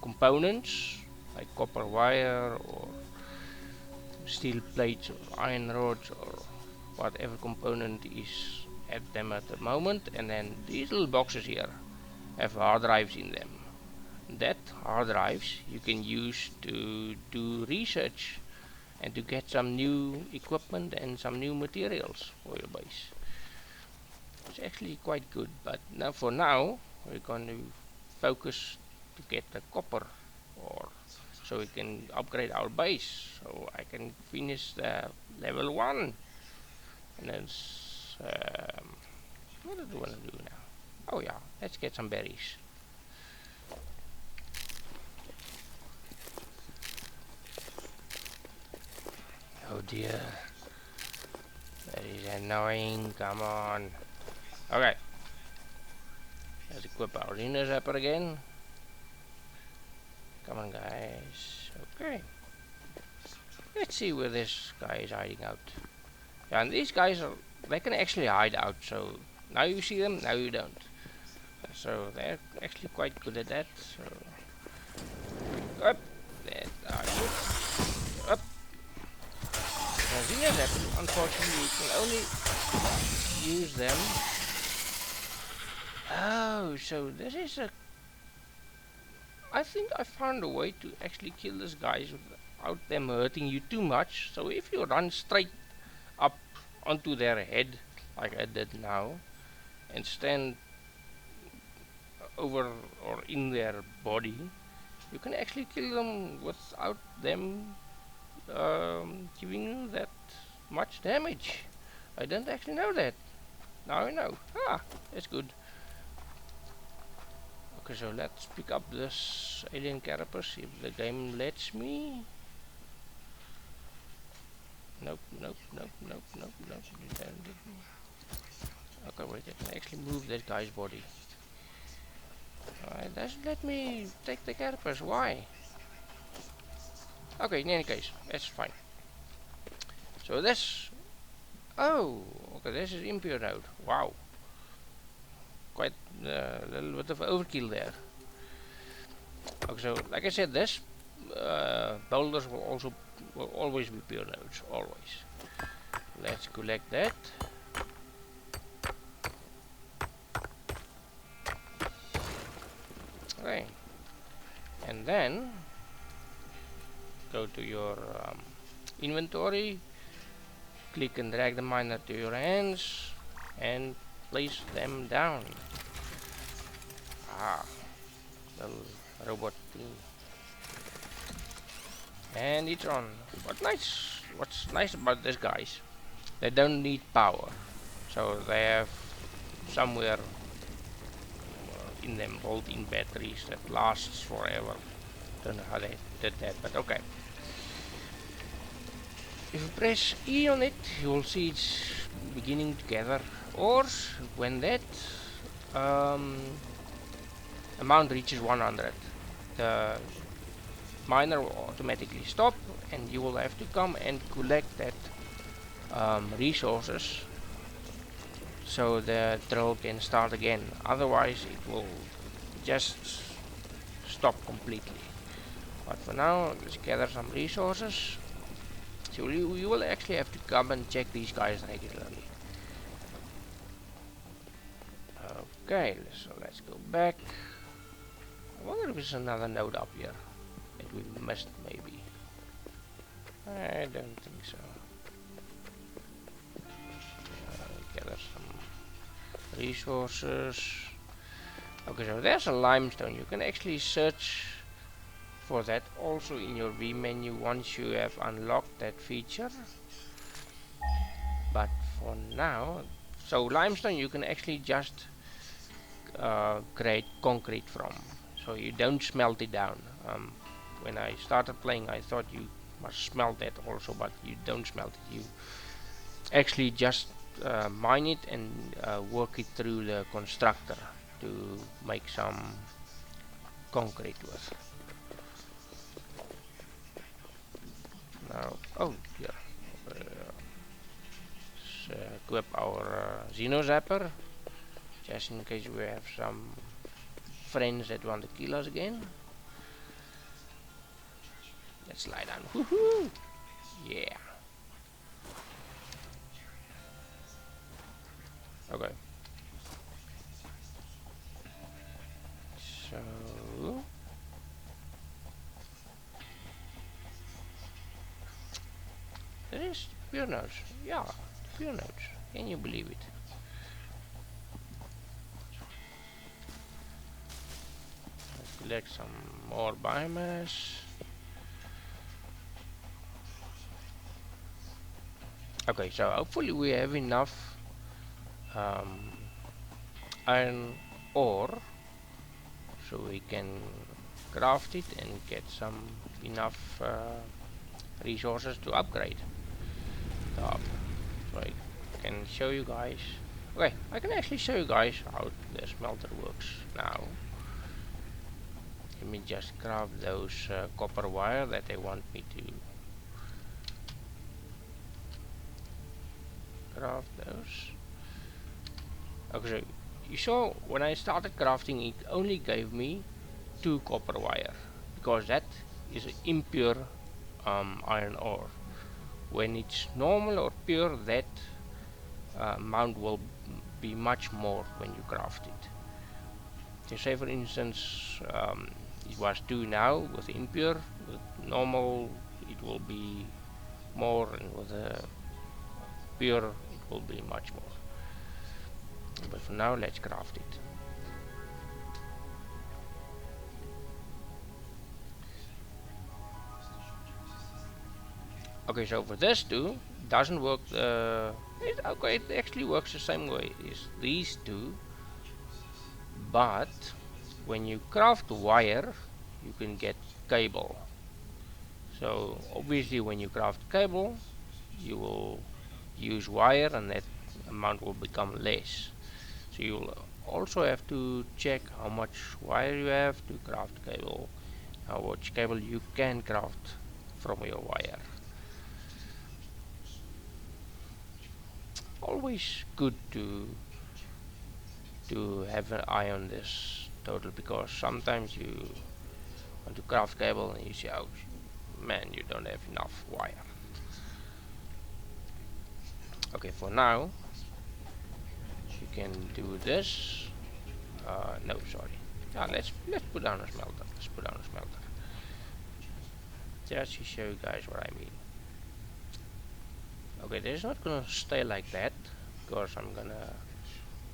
components like copper wire or steel plates or iron rods or whatever component is at them at the moment, and then these little boxes here have hard drives in them. That hard drives you can use to do research and to get some new equipment and some new materials for your base. It's actually quite good, but now for now we're going to focus to get the copper, or so we can upgrade our base, so I can finish the level 1. And then what do I want to do now? Oh yeah, let's get some berries. Oh dear, that is annoying. Come on. Okay, let's equip our Xeno Zapper again. Come on, guys. Okay, let's see where this guy is hiding out. Yeah, and these guys they can actually hide out. So now you see them, now you don't. So they're actually quite good at that. So up, that are good. Up. Now Xeno Zapper, unfortunately, you can only use them. Oh, so this is a. I think I found a way to actually kill these guys without them hurting you too much. So if you run straight up onto their head, like I did now, and stand over or in their body, you can actually kill them without them giving you that much damage. I didn't actually know that. Now I know. Ah, that's good. Okay, so let's pick up this alien carapace if the game lets me. Nope, nope, nope, nope, nope, nope. Okay, wait, I can actually move that guy's body. It doesn't let me take the carapace. Why? Okay, in any case, that's fine. So this. Oh, okay, this is impure node. Wow. Quite a little bit of overkill there. Okay, so like I said, this boulders will always be pure nodes, always. Let's collect that. Okay, and then go to your inventory, click and drag the miner to your hands, and place them down. Ah, little robot thing. And it's on. What's nice about this, guys, they don't need power, so they have somewhere in them built-in batteries that lasts forever. Don't know how they did that, but okay. If you press E on it, you will see it's beginning to gather ores. When that amount reaches 100, the miner will automatically stop, and you will have to come and collect that resources so the drill can start again. Otherwise it will just stop completely. But for now, let's gather some resources. So you will actually have to come and check these guys regularly. Okay, so let's go back. I wonder if there's another node up here that we missed, maybe. I don't think so. Gather some resources. Okay, so there's a limestone. You can actually search for that also in your V menu once you have unlocked that feature. But for now, so limestone you can actually just create concrete from, so you don't smelt it down. When I started playing, I thought you must smelt that also, but you don't smelt it. You actually just mine it and work it through the constructor to make some concrete with. Now, oh yeah, let's equip our Xeno Zapper, just in case we have some friends that want to kill us again. Let's lie down. Woohoo! Yeah. Okay. So there is pure notes. Yeah, pure notes. Can you believe it? Let's collect some more biomass. Okay, so hopefully we have enough iron ore so we can craft it and get some enough resources to upgrade the hub. So I can show you guys. Okay, I can actually show you guys how the smelter works now. Let me just craft those copper wire that they want me to craft those. Okay, so you saw when I started crafting, it only gave me 2 copper wire because that is impure iron ore. When it's normal or pure, that amount will be much more when you craft it. So say for instance it was 2 now with impure, with normal it will be more, and with pure it will be much more. But for now, let's craft it. Okay, so for this too, doesn't work. Okay, it actually works the same way as these two, but when you craft wire, you can get cable. So obviously, when you craft cable, you will use wire, and that amount will become less. So you'll also have to check how much wire you have to craft cable, how much cable you can craft from your wire. Always good to have an eye on this total, because sometimes you want to craft cable and you see, oh man, you don't have enough wire. Okay, for now you can do this. No, sorry. Let's put down a smelter. Let's put down a smelter. Just to show you guys what I mean. Okay, this is not gonna stay like that, because I'm gonna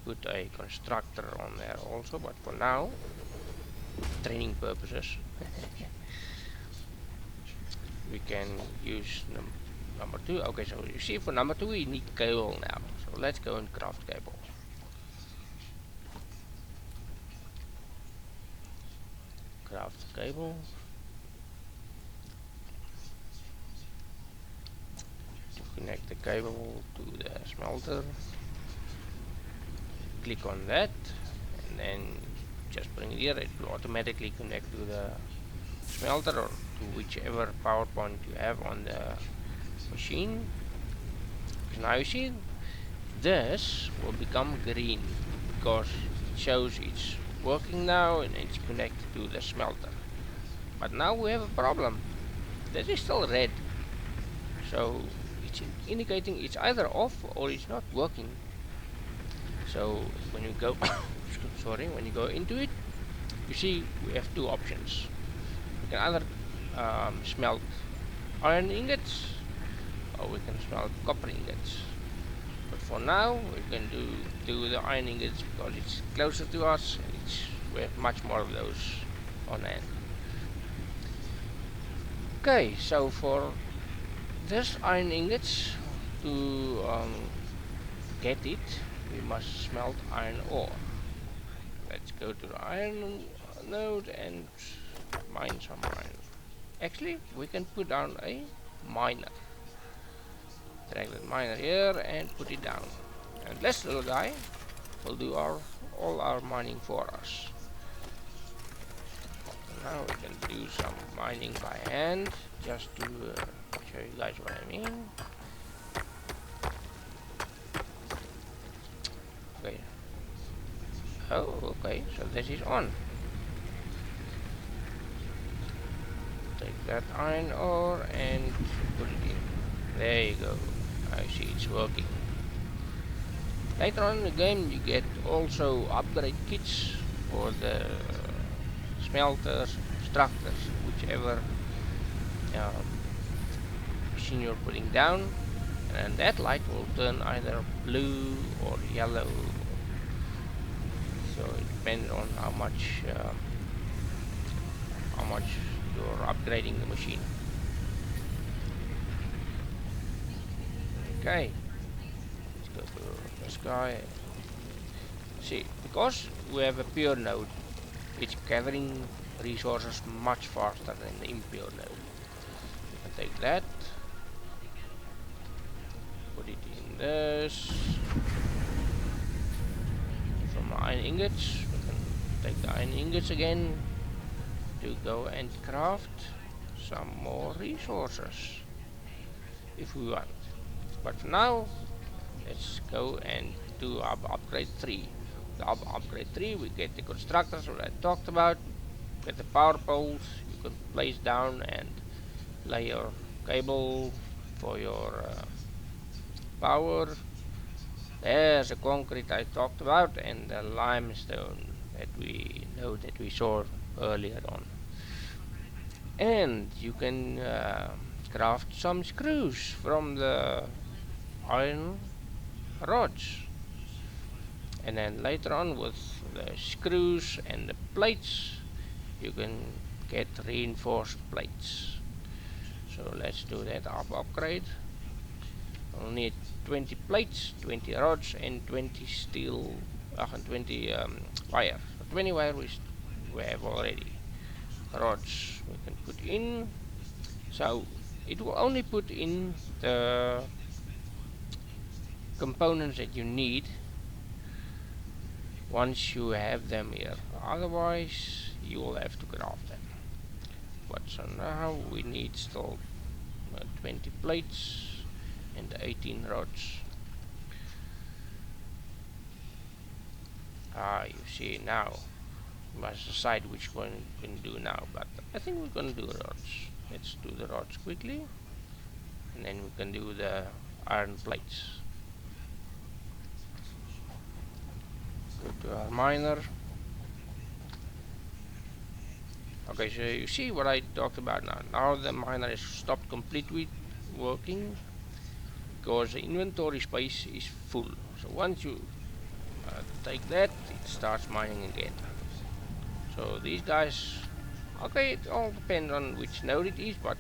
put a constructor on there also, but for now, training purposes, we can use Number 2. Okay, so you see for number 2 we need cable now. So let's go and craft cable. Craft cable. To connect the cable to the smelter. Click on that and then just bring it here. It will automatically connect to the smelter or to whichever power point you have on the machine. So now you see this will become green because it shows it's working now and it's connected to the smelter. But now we have a problem. This is still red, so it's indicating it's either off or it's not working. So when you go when you go into it, you see we have two options. We can either smelt iron ingots or we can smelt copper ingots. But for now we can do the iron ingots because it's closer to us and we have much more of those on hand. Okay, so for this iron ingots, to get it we must smelt iron ore. Let's go to the iron node and mine some iron. Actually we can put down a miner. Drag that miner here and put it down, and this little guy will do all our mining for us. Now we can do some mining by hand just to show you guys what I mean. Okay. Oh, okay, so this is on. Take that iron ore and put it in. There you go. I see it's working. Later on in the game you get also upgrade kits for the smelters, extractors, whichever machine you're putting down, and that light will turn either blue or yellow. So it depends on how much you're upgrading the machine. Okay, let's go to this guy. See, because we have a pure node, it's gathering resources much faster than the impure node. We can take that, put it in this. From iron ingots, we can take the iron ingots again to go and craft some more resources if we want. But for now, let's go and do upgrade 3. The upgrade 3 we get the constructors that I talked about, get the power poles you can place down and lay your cable for your power. There's the concrete I talked about and the limestone that we saw earlier on. And you can craft some screws from the iron rods, and then later on with the screws and the plates you can get reinforced plates. So let's do that upgrade. We'll need 20 plates, 20 rods and 20 steel and 20 wire. So 20 wire we have already. Rods we can put in, so it will only put in the components that you need once you have them here, otherwise you will have to craft them. But so now we need still 20 plates and 18 rods. You see now we must decide which one we can do now, but I think we're going to do rods. Let's do the rods quickly and then we can do the iron plates. Go to our miner. Okay, so you see what I talked about now. Now the miner is stopped completely working because the inventory space is full. So once you take that, it starts mining again. So these guys, okay, it all depends on which node it is, but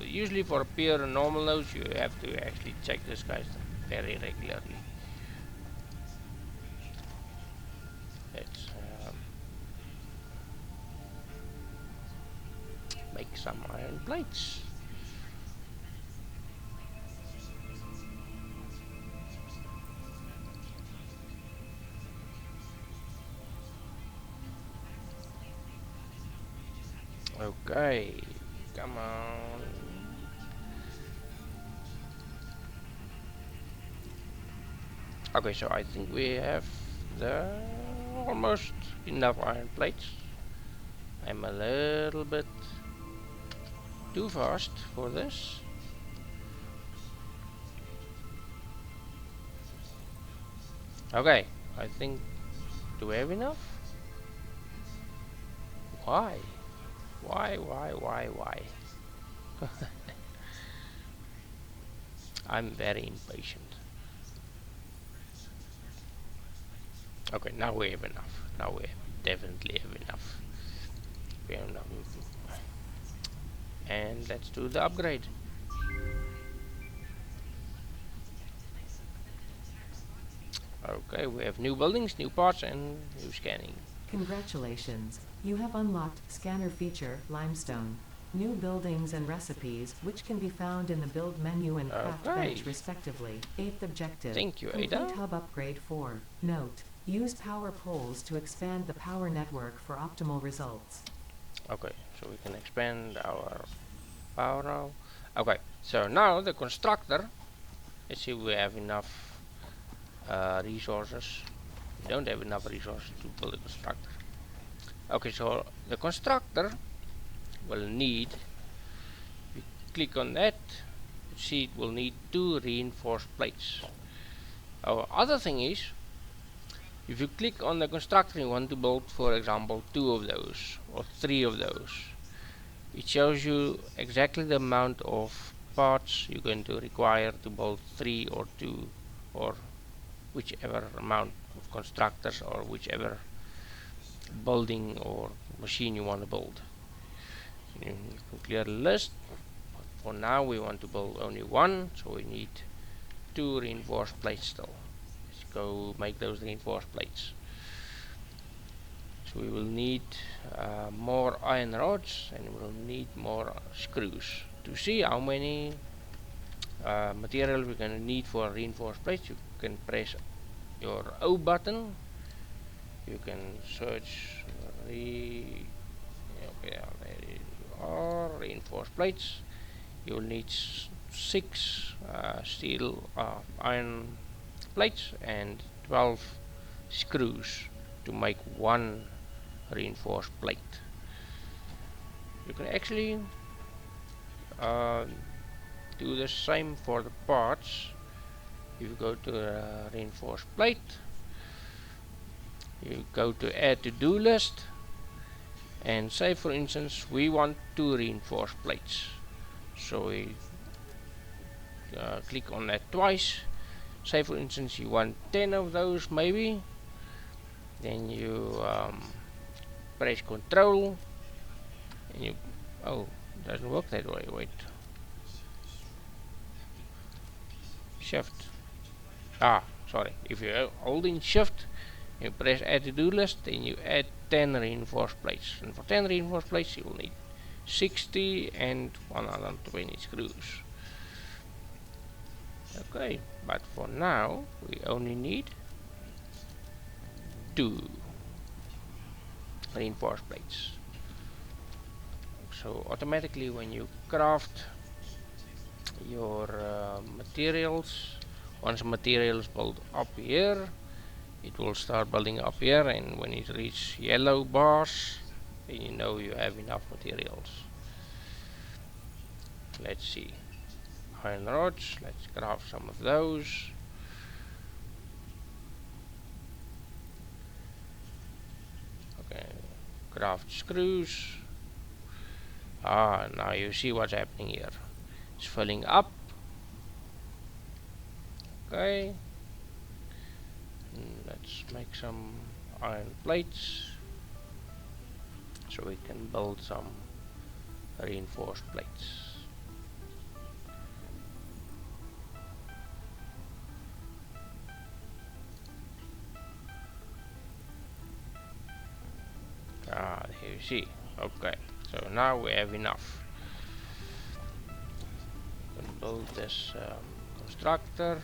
Usually for pure normal nodes you have to actually check this guys very regularly. Let's make some iron plates. Okay, come on. Okay, so I think we have the almost enough iron plates. I'm a little bit too fast for this. Okay, I think, do we have enough? Why? Why? I'm very impatient. Okay, now we have enough. Now we definitely have enough. We have enough. And let's do the upgrade. Okay, we have new buildings, new parts, and new scanning. Congratulations, you have unlocked Scanner feature, Limestone. New buildings and recipes, which can be found in the build menu and craft bench respectively. 8th objective. Thank you, Complete Ada. hub upgrade 4. Note, use power poles to expand the power network for optimal results. Okay, so we can expand our power now. Okay, so now the constructor. Let's see if we have enough resources. We don't have enough resources to build a constructor. Okay, so the constructor will need, if you click on that, you see it will need 2 reinforced plates. Our other thing is, if you click on the constructor and you want to build, for example, 2 of those or 3 of those, it shows you exactly the amount of parts you're going to require to build 3 or 2 or whichever amount of constructors or whichever building or machine you want to build. You can clear the list, but for now we want to build only 1, so we need 2 reinforced plates still. Let's go make those reinforced plates. So we will need more iron rods and we will need more screws. To see how many material we're going to need for reinforced plates, you can press your O button. You can search okay, there you are, reinforced plates. You will need 6 steel iron plates and 12 screws to make 1 reinforced plate. You can actually do the same for the parts. If you go to a reinforced plate, you go to add to do list and say for instance we want 2 reinforced plates, so we click on that twice. Say for instance you want 10 of those maybe, then you press control and you, oh, it doesn't work that way, wait, shift, sorry, if you're holding shift you press add to do list, then you add 10 reinforced plates, and for 10 reinforced plates you will need 60 and 120 screws. Okay, but for now we only need 2 reinforced plates. So automatically when you craft your materials, once materials build up here, it will start building up here, and when it reaches yellow bars, then you know you have enough materials. Let's see, iron rods, let's craft some of those. Okay, craft screws. Now you see what's happening here. It's filling up. Okay, let's make some iron plates so we can build some reinforced plates. You see. Okay, so now we have enough. We can build this constructor.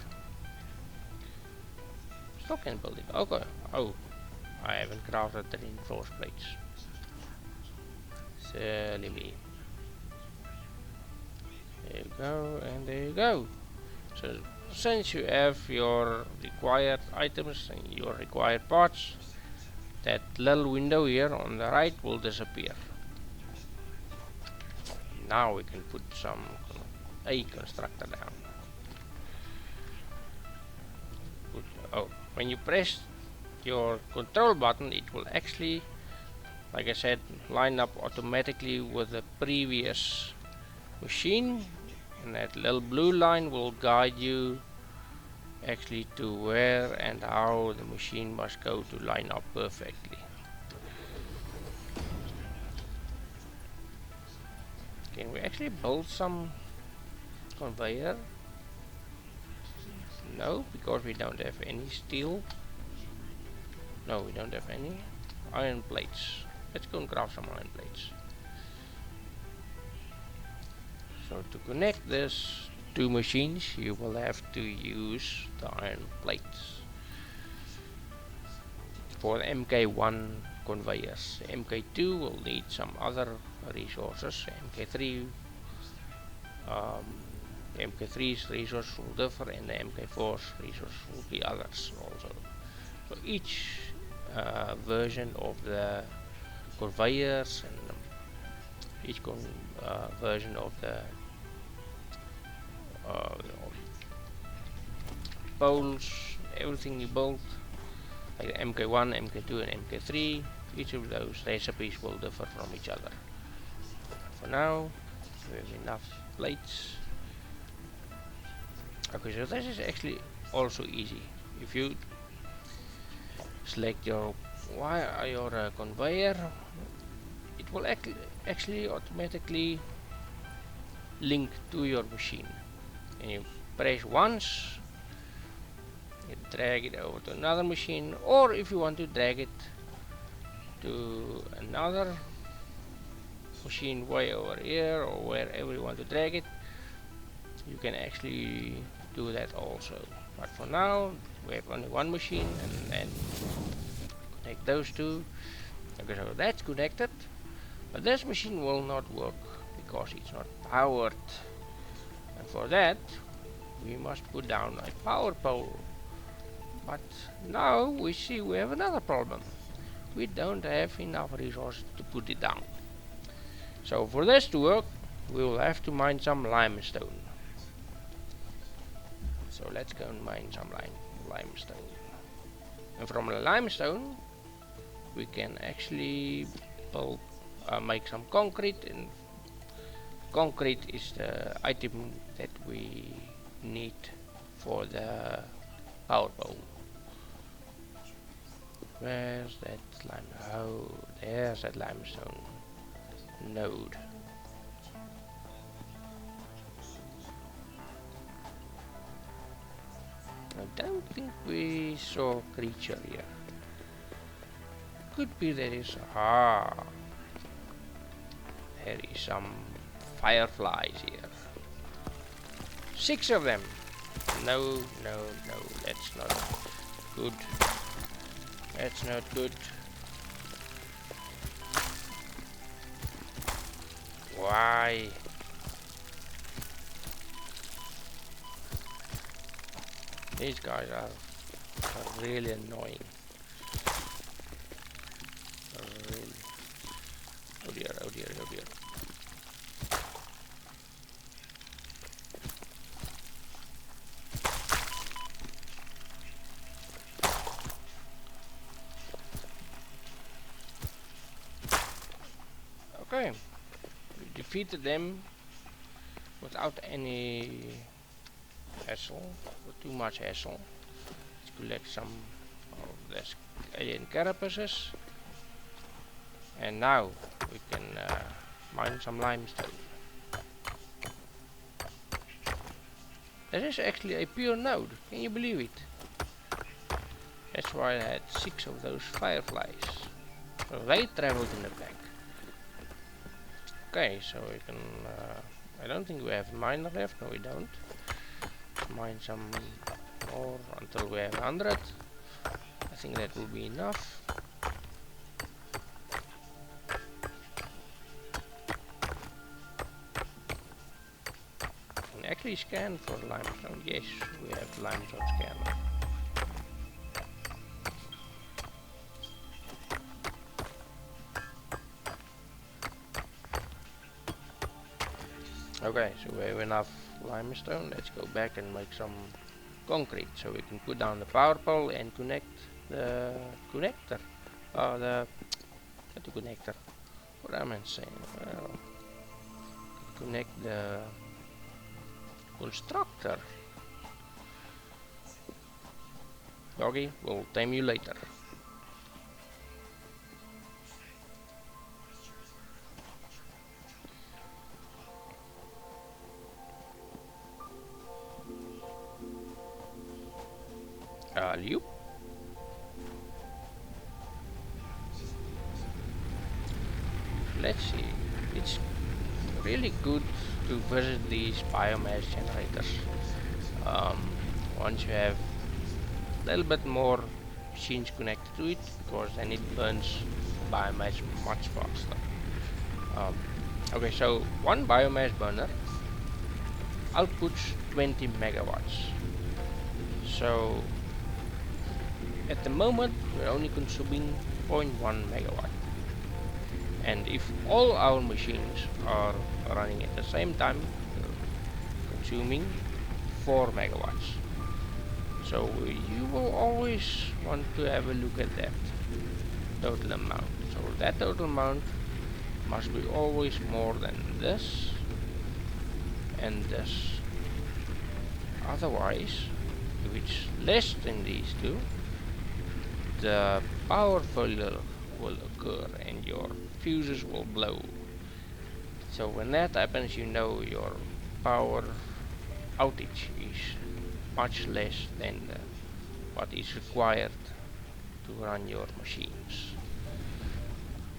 Still can build it. Okay. Oh, I haven't crafted the reinforced plates. Silly me. There you go, and there you go. So since you have your required items and your required parts, that little window here on the right will disappear. Now we can put a constructor down. Oh, when you press your control button, it will actually, like I said, line up automatically with the previous machine, and that little blue line will guide you actually to where and how the machine must go to line up perfectly. Can we actually build some conveyor? No, because we don't have any steel. No, we don't have any iron plates. Let's go and craft some iron plates. So to connect this two machines, you will have to use the iron plates. For the MK1 conveyors, the MK2 will need some other resources. MK3, MK3's resource will differ, and the MK4's resource will be others also. So each version of the conveyors and each version of the poles, everything you build, like the MK1, MK2 and MK3, each of those recipes will differ from each other. For now, we have enough plates. Okay, so this is actually also easy. If you select your conveyor, it will actually automatically link to your machine, and you press once, you drag it over to another machine, or if you want to drag it to another machine way over here or wherever you want to drag it, you can actually do that also. But for now we have only one machine, and then connect those two. Okay, so that's connected, but this machine will not work because it's not powered, and for that we must put down a power pole. But now we see we have another problem. We don't have enough resources to put it down. So for this to work, we will have to mine some limestone. So let's go and mine some limestone. And from the limestone we can actually build, make some concrete, and concrete is the item that we need for the power pole. Where's that lime? Oh, there's that limestone node. I don't think we saw a creature here. Could be there is. There is some fireflies here. 6 of them. No, that's not good. That's not good. Why? These guys are really annoying. Really. Oh dear, oh dear, oh dear. Okay, we defeated them without any hassle, or too much hassle. Let's collect some of these alien carapaces, and now we can mine some limestone. This is actually a pure node, can you believe it? That's why I had 6 of those fireflies. So they traveled in the back. Okay, so we can, I don't think we have miner left, no we don't. Mine some more until we have 100. I think that will be enough. And actually scan for limestone. Yes, we have limestone scanner. Okay, so we have enough limestone. Let's go back and make some concrete so we can put down the power pole and connect the connector. Not the connector. What am I saying? Well, connect the constructor. Doggy, we'll tame you later. You? Let's see. It's really good to visit these biomass generators. Once you have a little bit more machines connected to it, because then it burns biomass much faster. Okay, so one biomass burner outputs 20 megawatts. So at the moment we're only consuming 0.1 megawatt. And if all our machines are running at the same time, we're consuming 4 megawatts. So you will always want to have a look at that total amount. So that total amount must be always more than this and this. Otherwise, if it's less than these two, the power failure will occur and your fuses will blow. So when that happens, you know your power outage is much less than what is required to run your machines.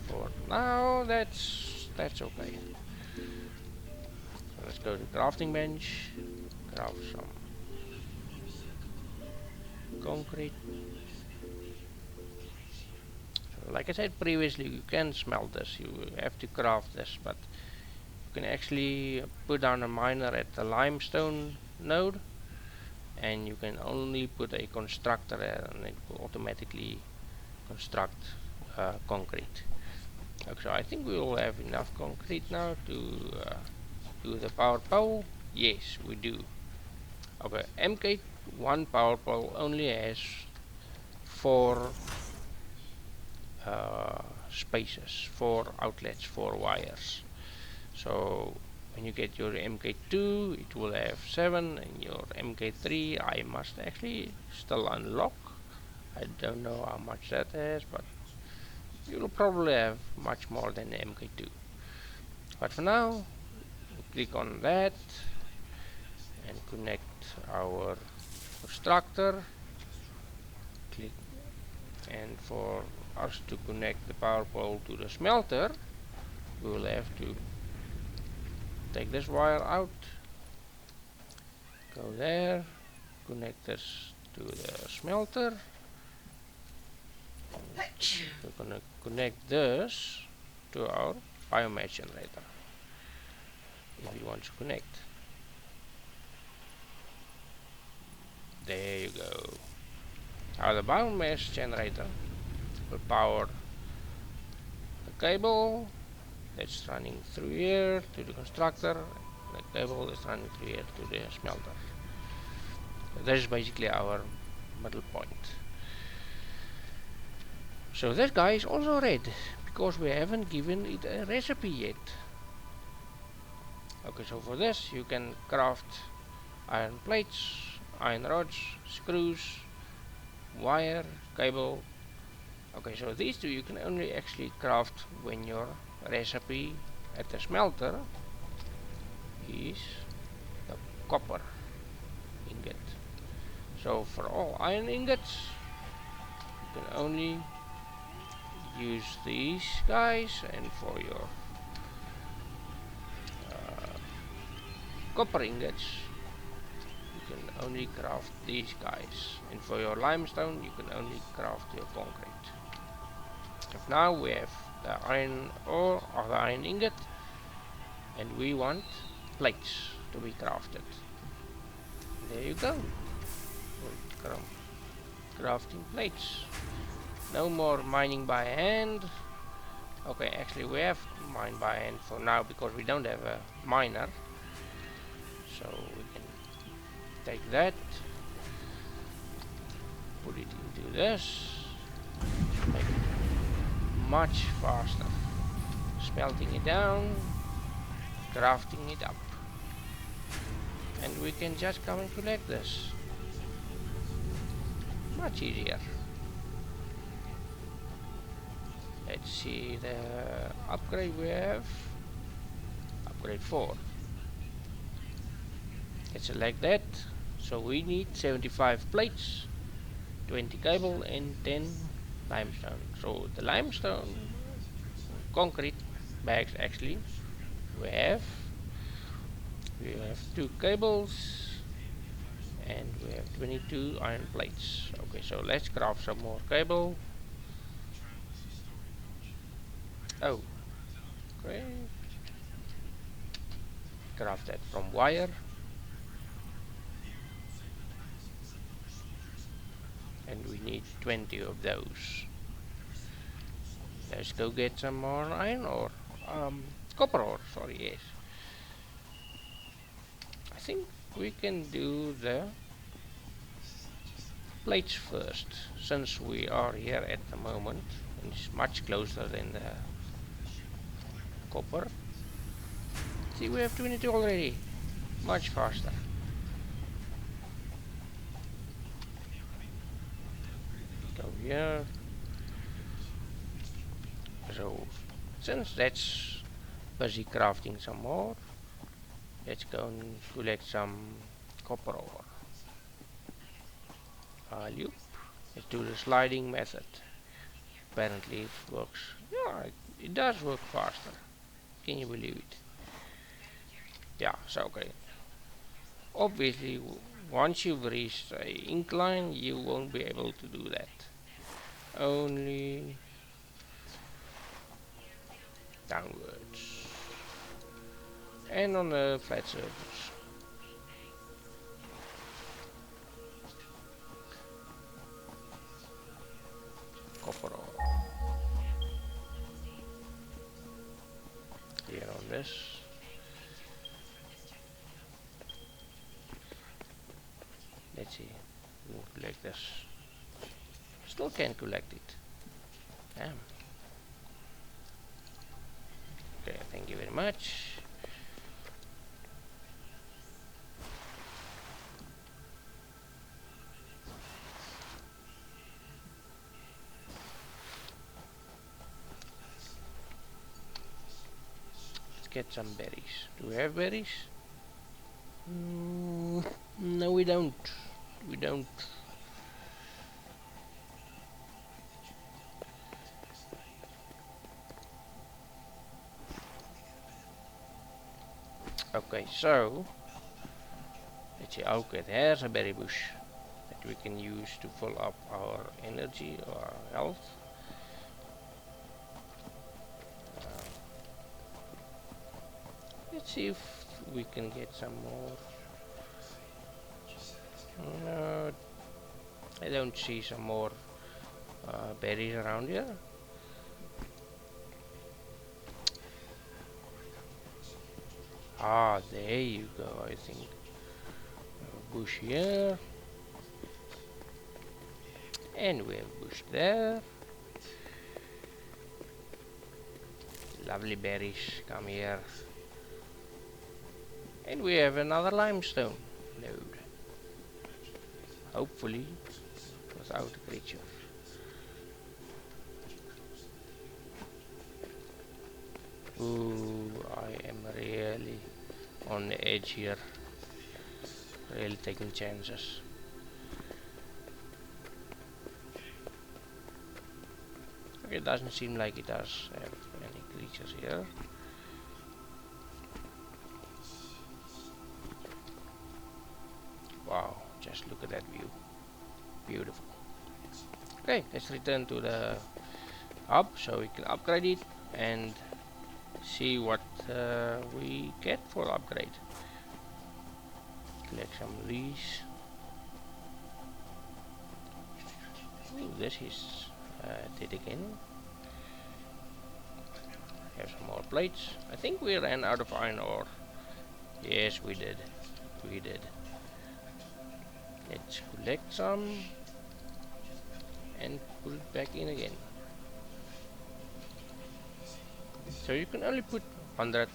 For now, that's okay. So let's go to the crafting bench, craft some concrete. So like I said previously, you can smelt this, you have to craft this, but you can actually put down a miner at the limestone node, and you can only put a constructor there and it will automatically construct concrete. Okay, so I think we will have enough concrete now to do the power pole. Yes, we do. Okay, MK1 power pole only has 4 spaces, 4 outlets, 4 wires. So when you get your MK2 it will have 7, and your MK3 I must actually still unlock. I don't know how much that has, but you'll probably have much more than the MK2. But for now, click on that and connect our constructor. Click, and for us to connect the power pole to the smelter, we will have to take this wire out, go there, connect this to the smelter. We're gonna connect this to our biomass generator if you want to connect. There you go. Now the biomass generator will power the cable that's running through here to the constructor, the cable is running through here to the smelter. So this is basically our middle point. So this guy is also red because we haven't given it a recipe yet. Okay, so for this you can craft iron plates, iron rods, screws, wire, cable. Okay, so these two you can only actually craft when your recipe at the smelter is the copper ingot. So for all iron ingots you can only use these guys, and for your copper ingots, you can only craft these guys, and for your limestone you can only craft your concrete. If now we have the iron ore or the iron ingot, and we want plates to be crafted. There you go. Crafting plates. No more mining by hand. Okay, actually we have mine by hand for now because we don't have a miner. So we can take that, put it into this, make it much faster. Smelting it down, crafting it up. And we can just come and collect this. Much easier. Let's see the upgrade we have. Upgrade 4. Let's select that. So we need 75 plates, 20 cable and 10 limestone. So the limestone concrete bags actually we have 2 cables and we have 22 iron plates. Okay, so let's craft some more cable. Oh, okay. Craft that from wire. And we need 20 of those. Let's go get some more iron ore. Copper ore, sorry, yes. I think we can do the plates first, since we are here at the moment. And it's much closer than the copper. See, we have 22 already. Much faster. Go here. So, since that's busy crafting some more, let's go and collect some copper ore. Loop. Let's do the sliding method. Apparently it works. Yeah, it does work faster. Can you believe it? Yeah, so okay. Obviously, once you've reached an incline, you won't be able to do that. Only downwards. And on a flat surface. Copper ore. Here on this. Let's see. We'll collect this. Still can't collect it. Damn. Okay, thank you very much. Let's get some berries. Do we have berries? No, we don't. We don't. Okay, so let's see. Okay, there's a berry bush that we can use to fill up our energy or our health. Let's see if we can get some more. No, I don't see some more berries around here. Ah, there you go, I think. A bush here. And we have a bush there. Lovely berries, come here. And we have another limestone node. Hopefully, without a creature. Ooh, I am really on the edge here. Really taking chances. Okay, it doesn't seem like it does have any creatures here. Wow, just look at that view. Beautiful. Okay, let's return to the hub so we can upgrade it and see what we get for upgrade. Collect some of these. Ooh, this is it again. Have some more plates. I think we ran out of iron ore. Yes, we did. We did. Let's collect some and put it back in again. So you can only put 100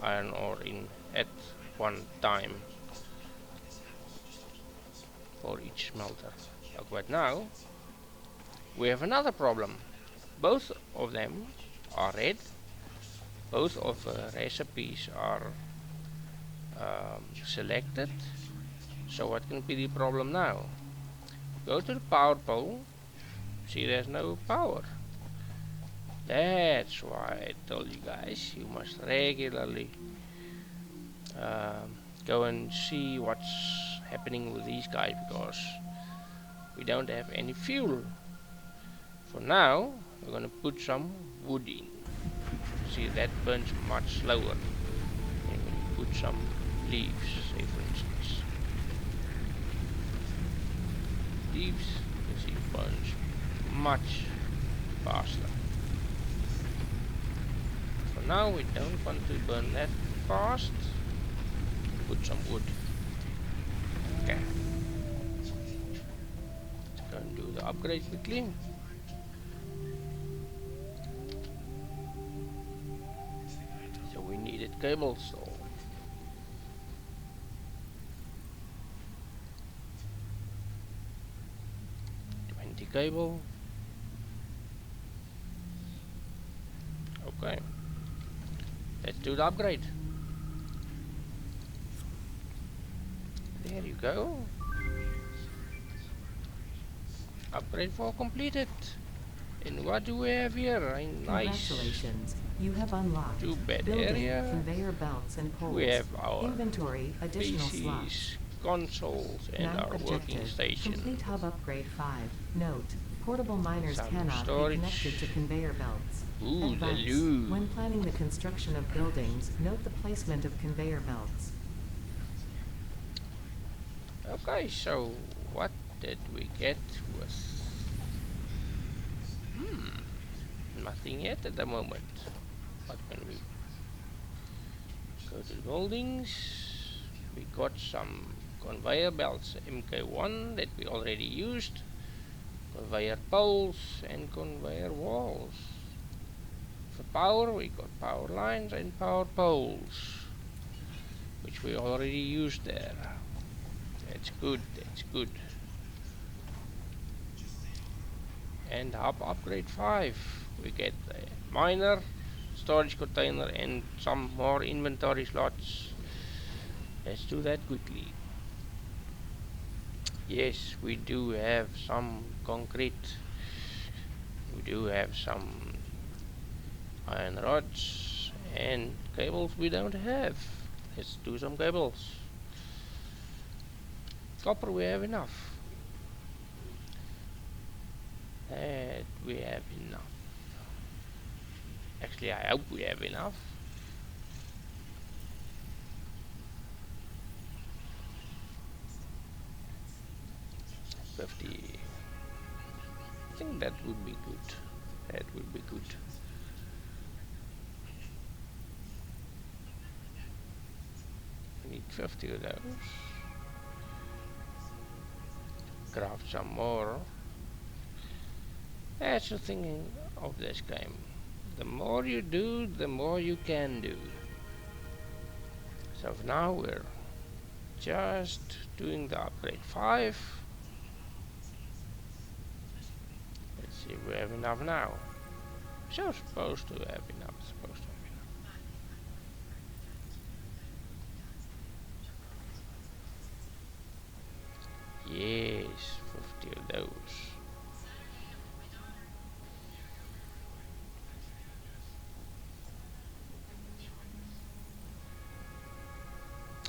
iron ore in at one time for each smelter. But now we have another problem. Both of them are red. Both of the recipes are selected. So what can be the problem now? Go to the power pole. See, there's no power. That's why I told you guys you must regularly go and see what's happening with these guys, because we don't have any fuel. For now, we're gonna put some wood in. See, that burns much slower. And when you put some leaves, say for instance. Leaves, you see, burns much faster. For now, we don't want to burn that fast. Put some wood. Okay. Let's go and do the upgrade quickly. So we needed cables, so 20 cable. Okay. Let's do the upgrade. There you go. Upgrade 4 completed. And what do we have here? A nice Congratulations. You have unlocked two-bed building, area. conveyor belts and poles. We have our inventory, additional slots. PCs, consoles, and Now our working objective. station. Complete hub upgrade 5. Note. Portable miners Some cannot storage. be connected to conveyor belts. Ooh, the Advice. loo. When planning the construction of buildings, note the placement of conveyor belts. Okay, so what did we get with... nothing yet at the moment. What can we... Go to the buildings. We got some conveyor belts, MK1, that we already used. Conveyor poles and conveyor walls. For power, we got power lines and power poles, which we already used there. That's good, that's good. And hub upgrade 5. We get a miner, storage container, and some more inventory slots. Let's do that quickly. Yes, we do have some concrete. We do have some iron rods and cables we don't have. Let's do some cables. Copper we have enough. That we have enough. Actually, I hope we have enough. I think that would be good. That would be good. We need 50 of those. Craft some more. That's the thing of this game. The more you do, the more you can do. So for now we're just doing the upgrade 5. Let's see if we have enough now. So supposed to have enough. Yes, 50 of those.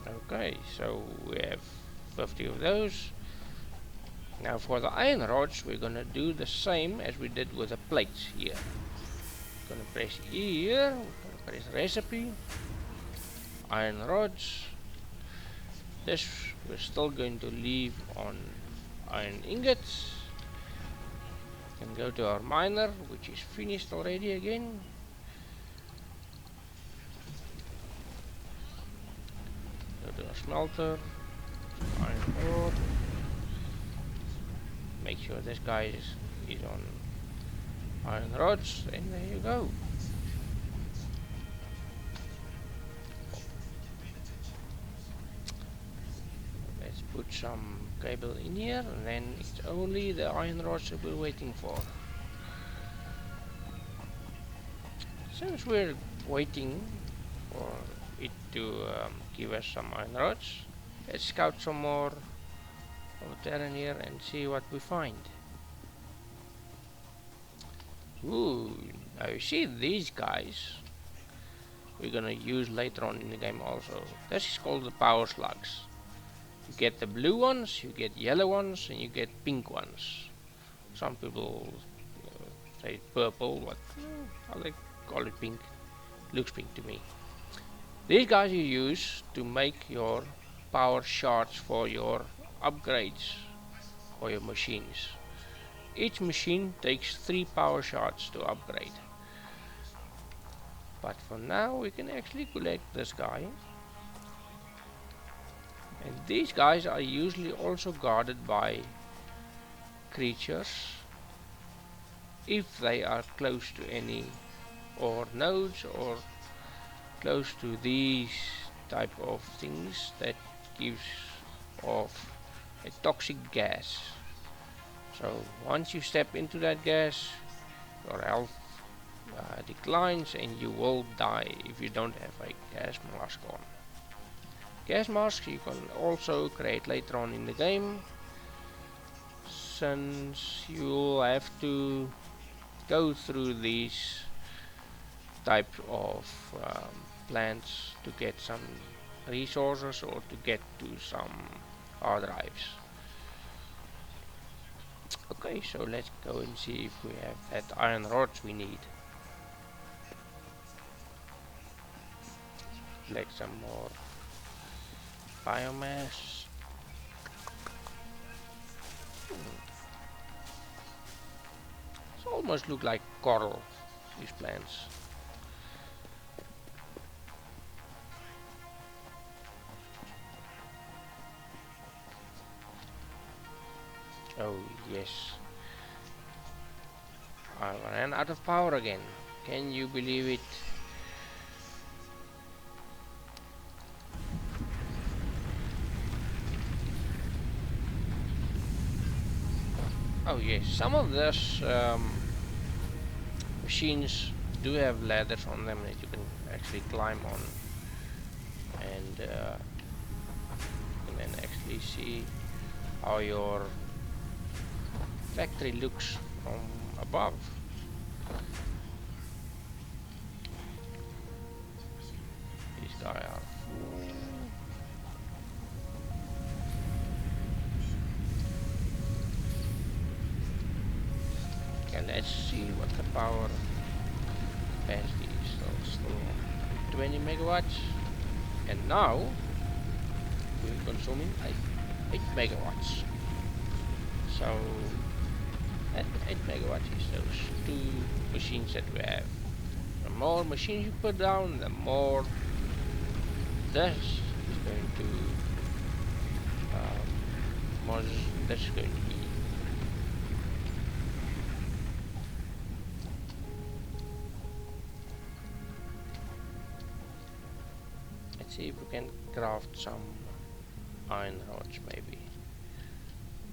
Okay, so we have 50 of those. Now for the iron rods, we're gonna do the same as we did with the plates here. Gonna press E here, gonna press recipe, iron rods. This we're still going to leave on iron ingots. Can go to our miner, which is finished already again. Go to our smelter, iron ore. Make sure this guy is on iron rods, and there you go. Let's put some cable in here, and then it's only the iron rods that we're waiting for. Since we're waiting for it to give us some iron rods, let's scout some more of the terrain here and see what we find. Ooh, now you see these guys we're gonna use later on in the game also. This is called the power slugs. You get the blue ones, you get yellow ones, and you get pink ones. Some people say purple, but they call it pink. Looks pink to me. These guys you use to make your power shards for your upgrades for your machines. Each machine takes 3 power shards to upgrade. But for now we can actually collect this guy. And these guys are usually also guarded by creatures if they are close to any ore nodes or close to these type of things that gives off a toxic gas. So once you step into that gas, your health declines and you will die if you don't have a gas mask on. Gas masks you can also create later on in the game, since you'll have to go through these type of plants to get some resources or to get to some hard drives. Okay, so let's go and see if we have that iron rods we need. Collect some more biomass. It almost look like coral, these plants. Oh yes, I ran out of power again. Can you believe it? Oh yes, some of these machines do have ladders on them that you can actually climb on, and you can then actually see how your factory looks from above. These guys are full. Okay, let's see what the power capacity is. So still 20 megawatts, and now we're consuming 8 megawatts. So at 8 megawatts is those 2 machines that we have. The more machines you put down, the more this is going to more this is going to be. Let's see if we can craft some iron rods maybe.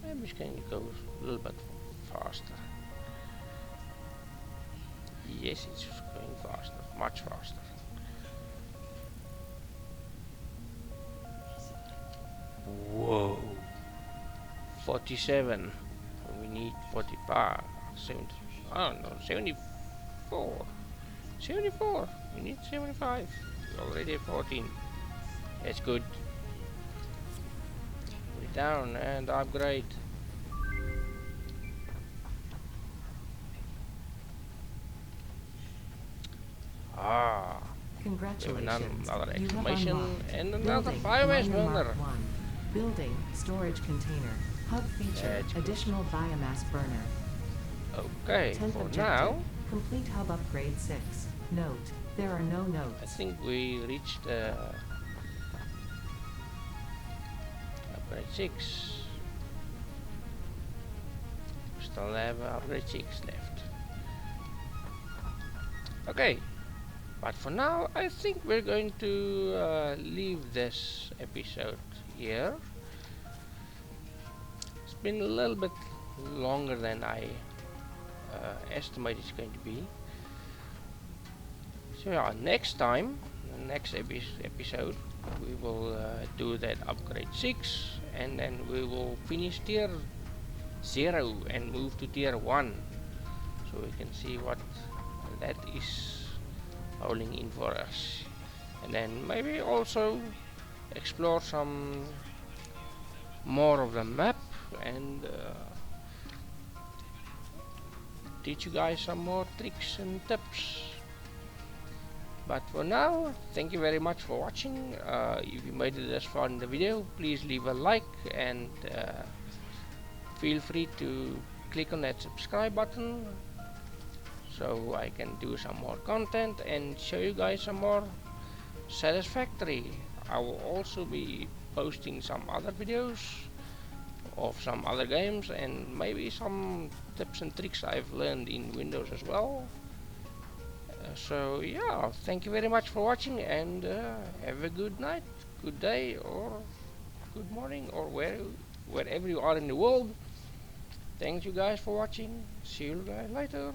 Maybe we can go a little bit faster. Yes, it's going faster, much faster. Whoa, 47. We need 45. 70. Oh no, 74. 74. We need 75. We already have 14. That's good. We down and upgrade. Ah, we have Congratulations. another You have exclamation unlocked and another Building biomass Miner Mark burner. 1. Building Storage Container. Hub feature. That's Additional biomass burner. okay, 10th for objective. now, Complete hub upgrade 6. Note. There are no I notes. think we reached upgrade 6. We still have upgrade 6 left. Okay, but for now, I think we're going to leave this episode here. It's been a little bit longer than I estimate it's going to be. So yeah, next time, the next episode, we will do that upgrade 6, and then we will finish tier 0 and move to tier 1, so we can see what that is holding in for us, and then maybe also explore some more of the map and teach you guys some more tricks and tips. But for now, thank you very much for watching. If you made it this far in the video, please leave a like and feel free to click on that subscribe button so I can do some more content and show you guys some more Satisfactory. I will also be posting some other videos of some other games and maybe some tips and tricks I've learned in Windows as well. So yeah, thank you very much for watching, and have a good night, good day, or good morning, or wherever you are in the world. Thanks you guys for watching. See you guys later.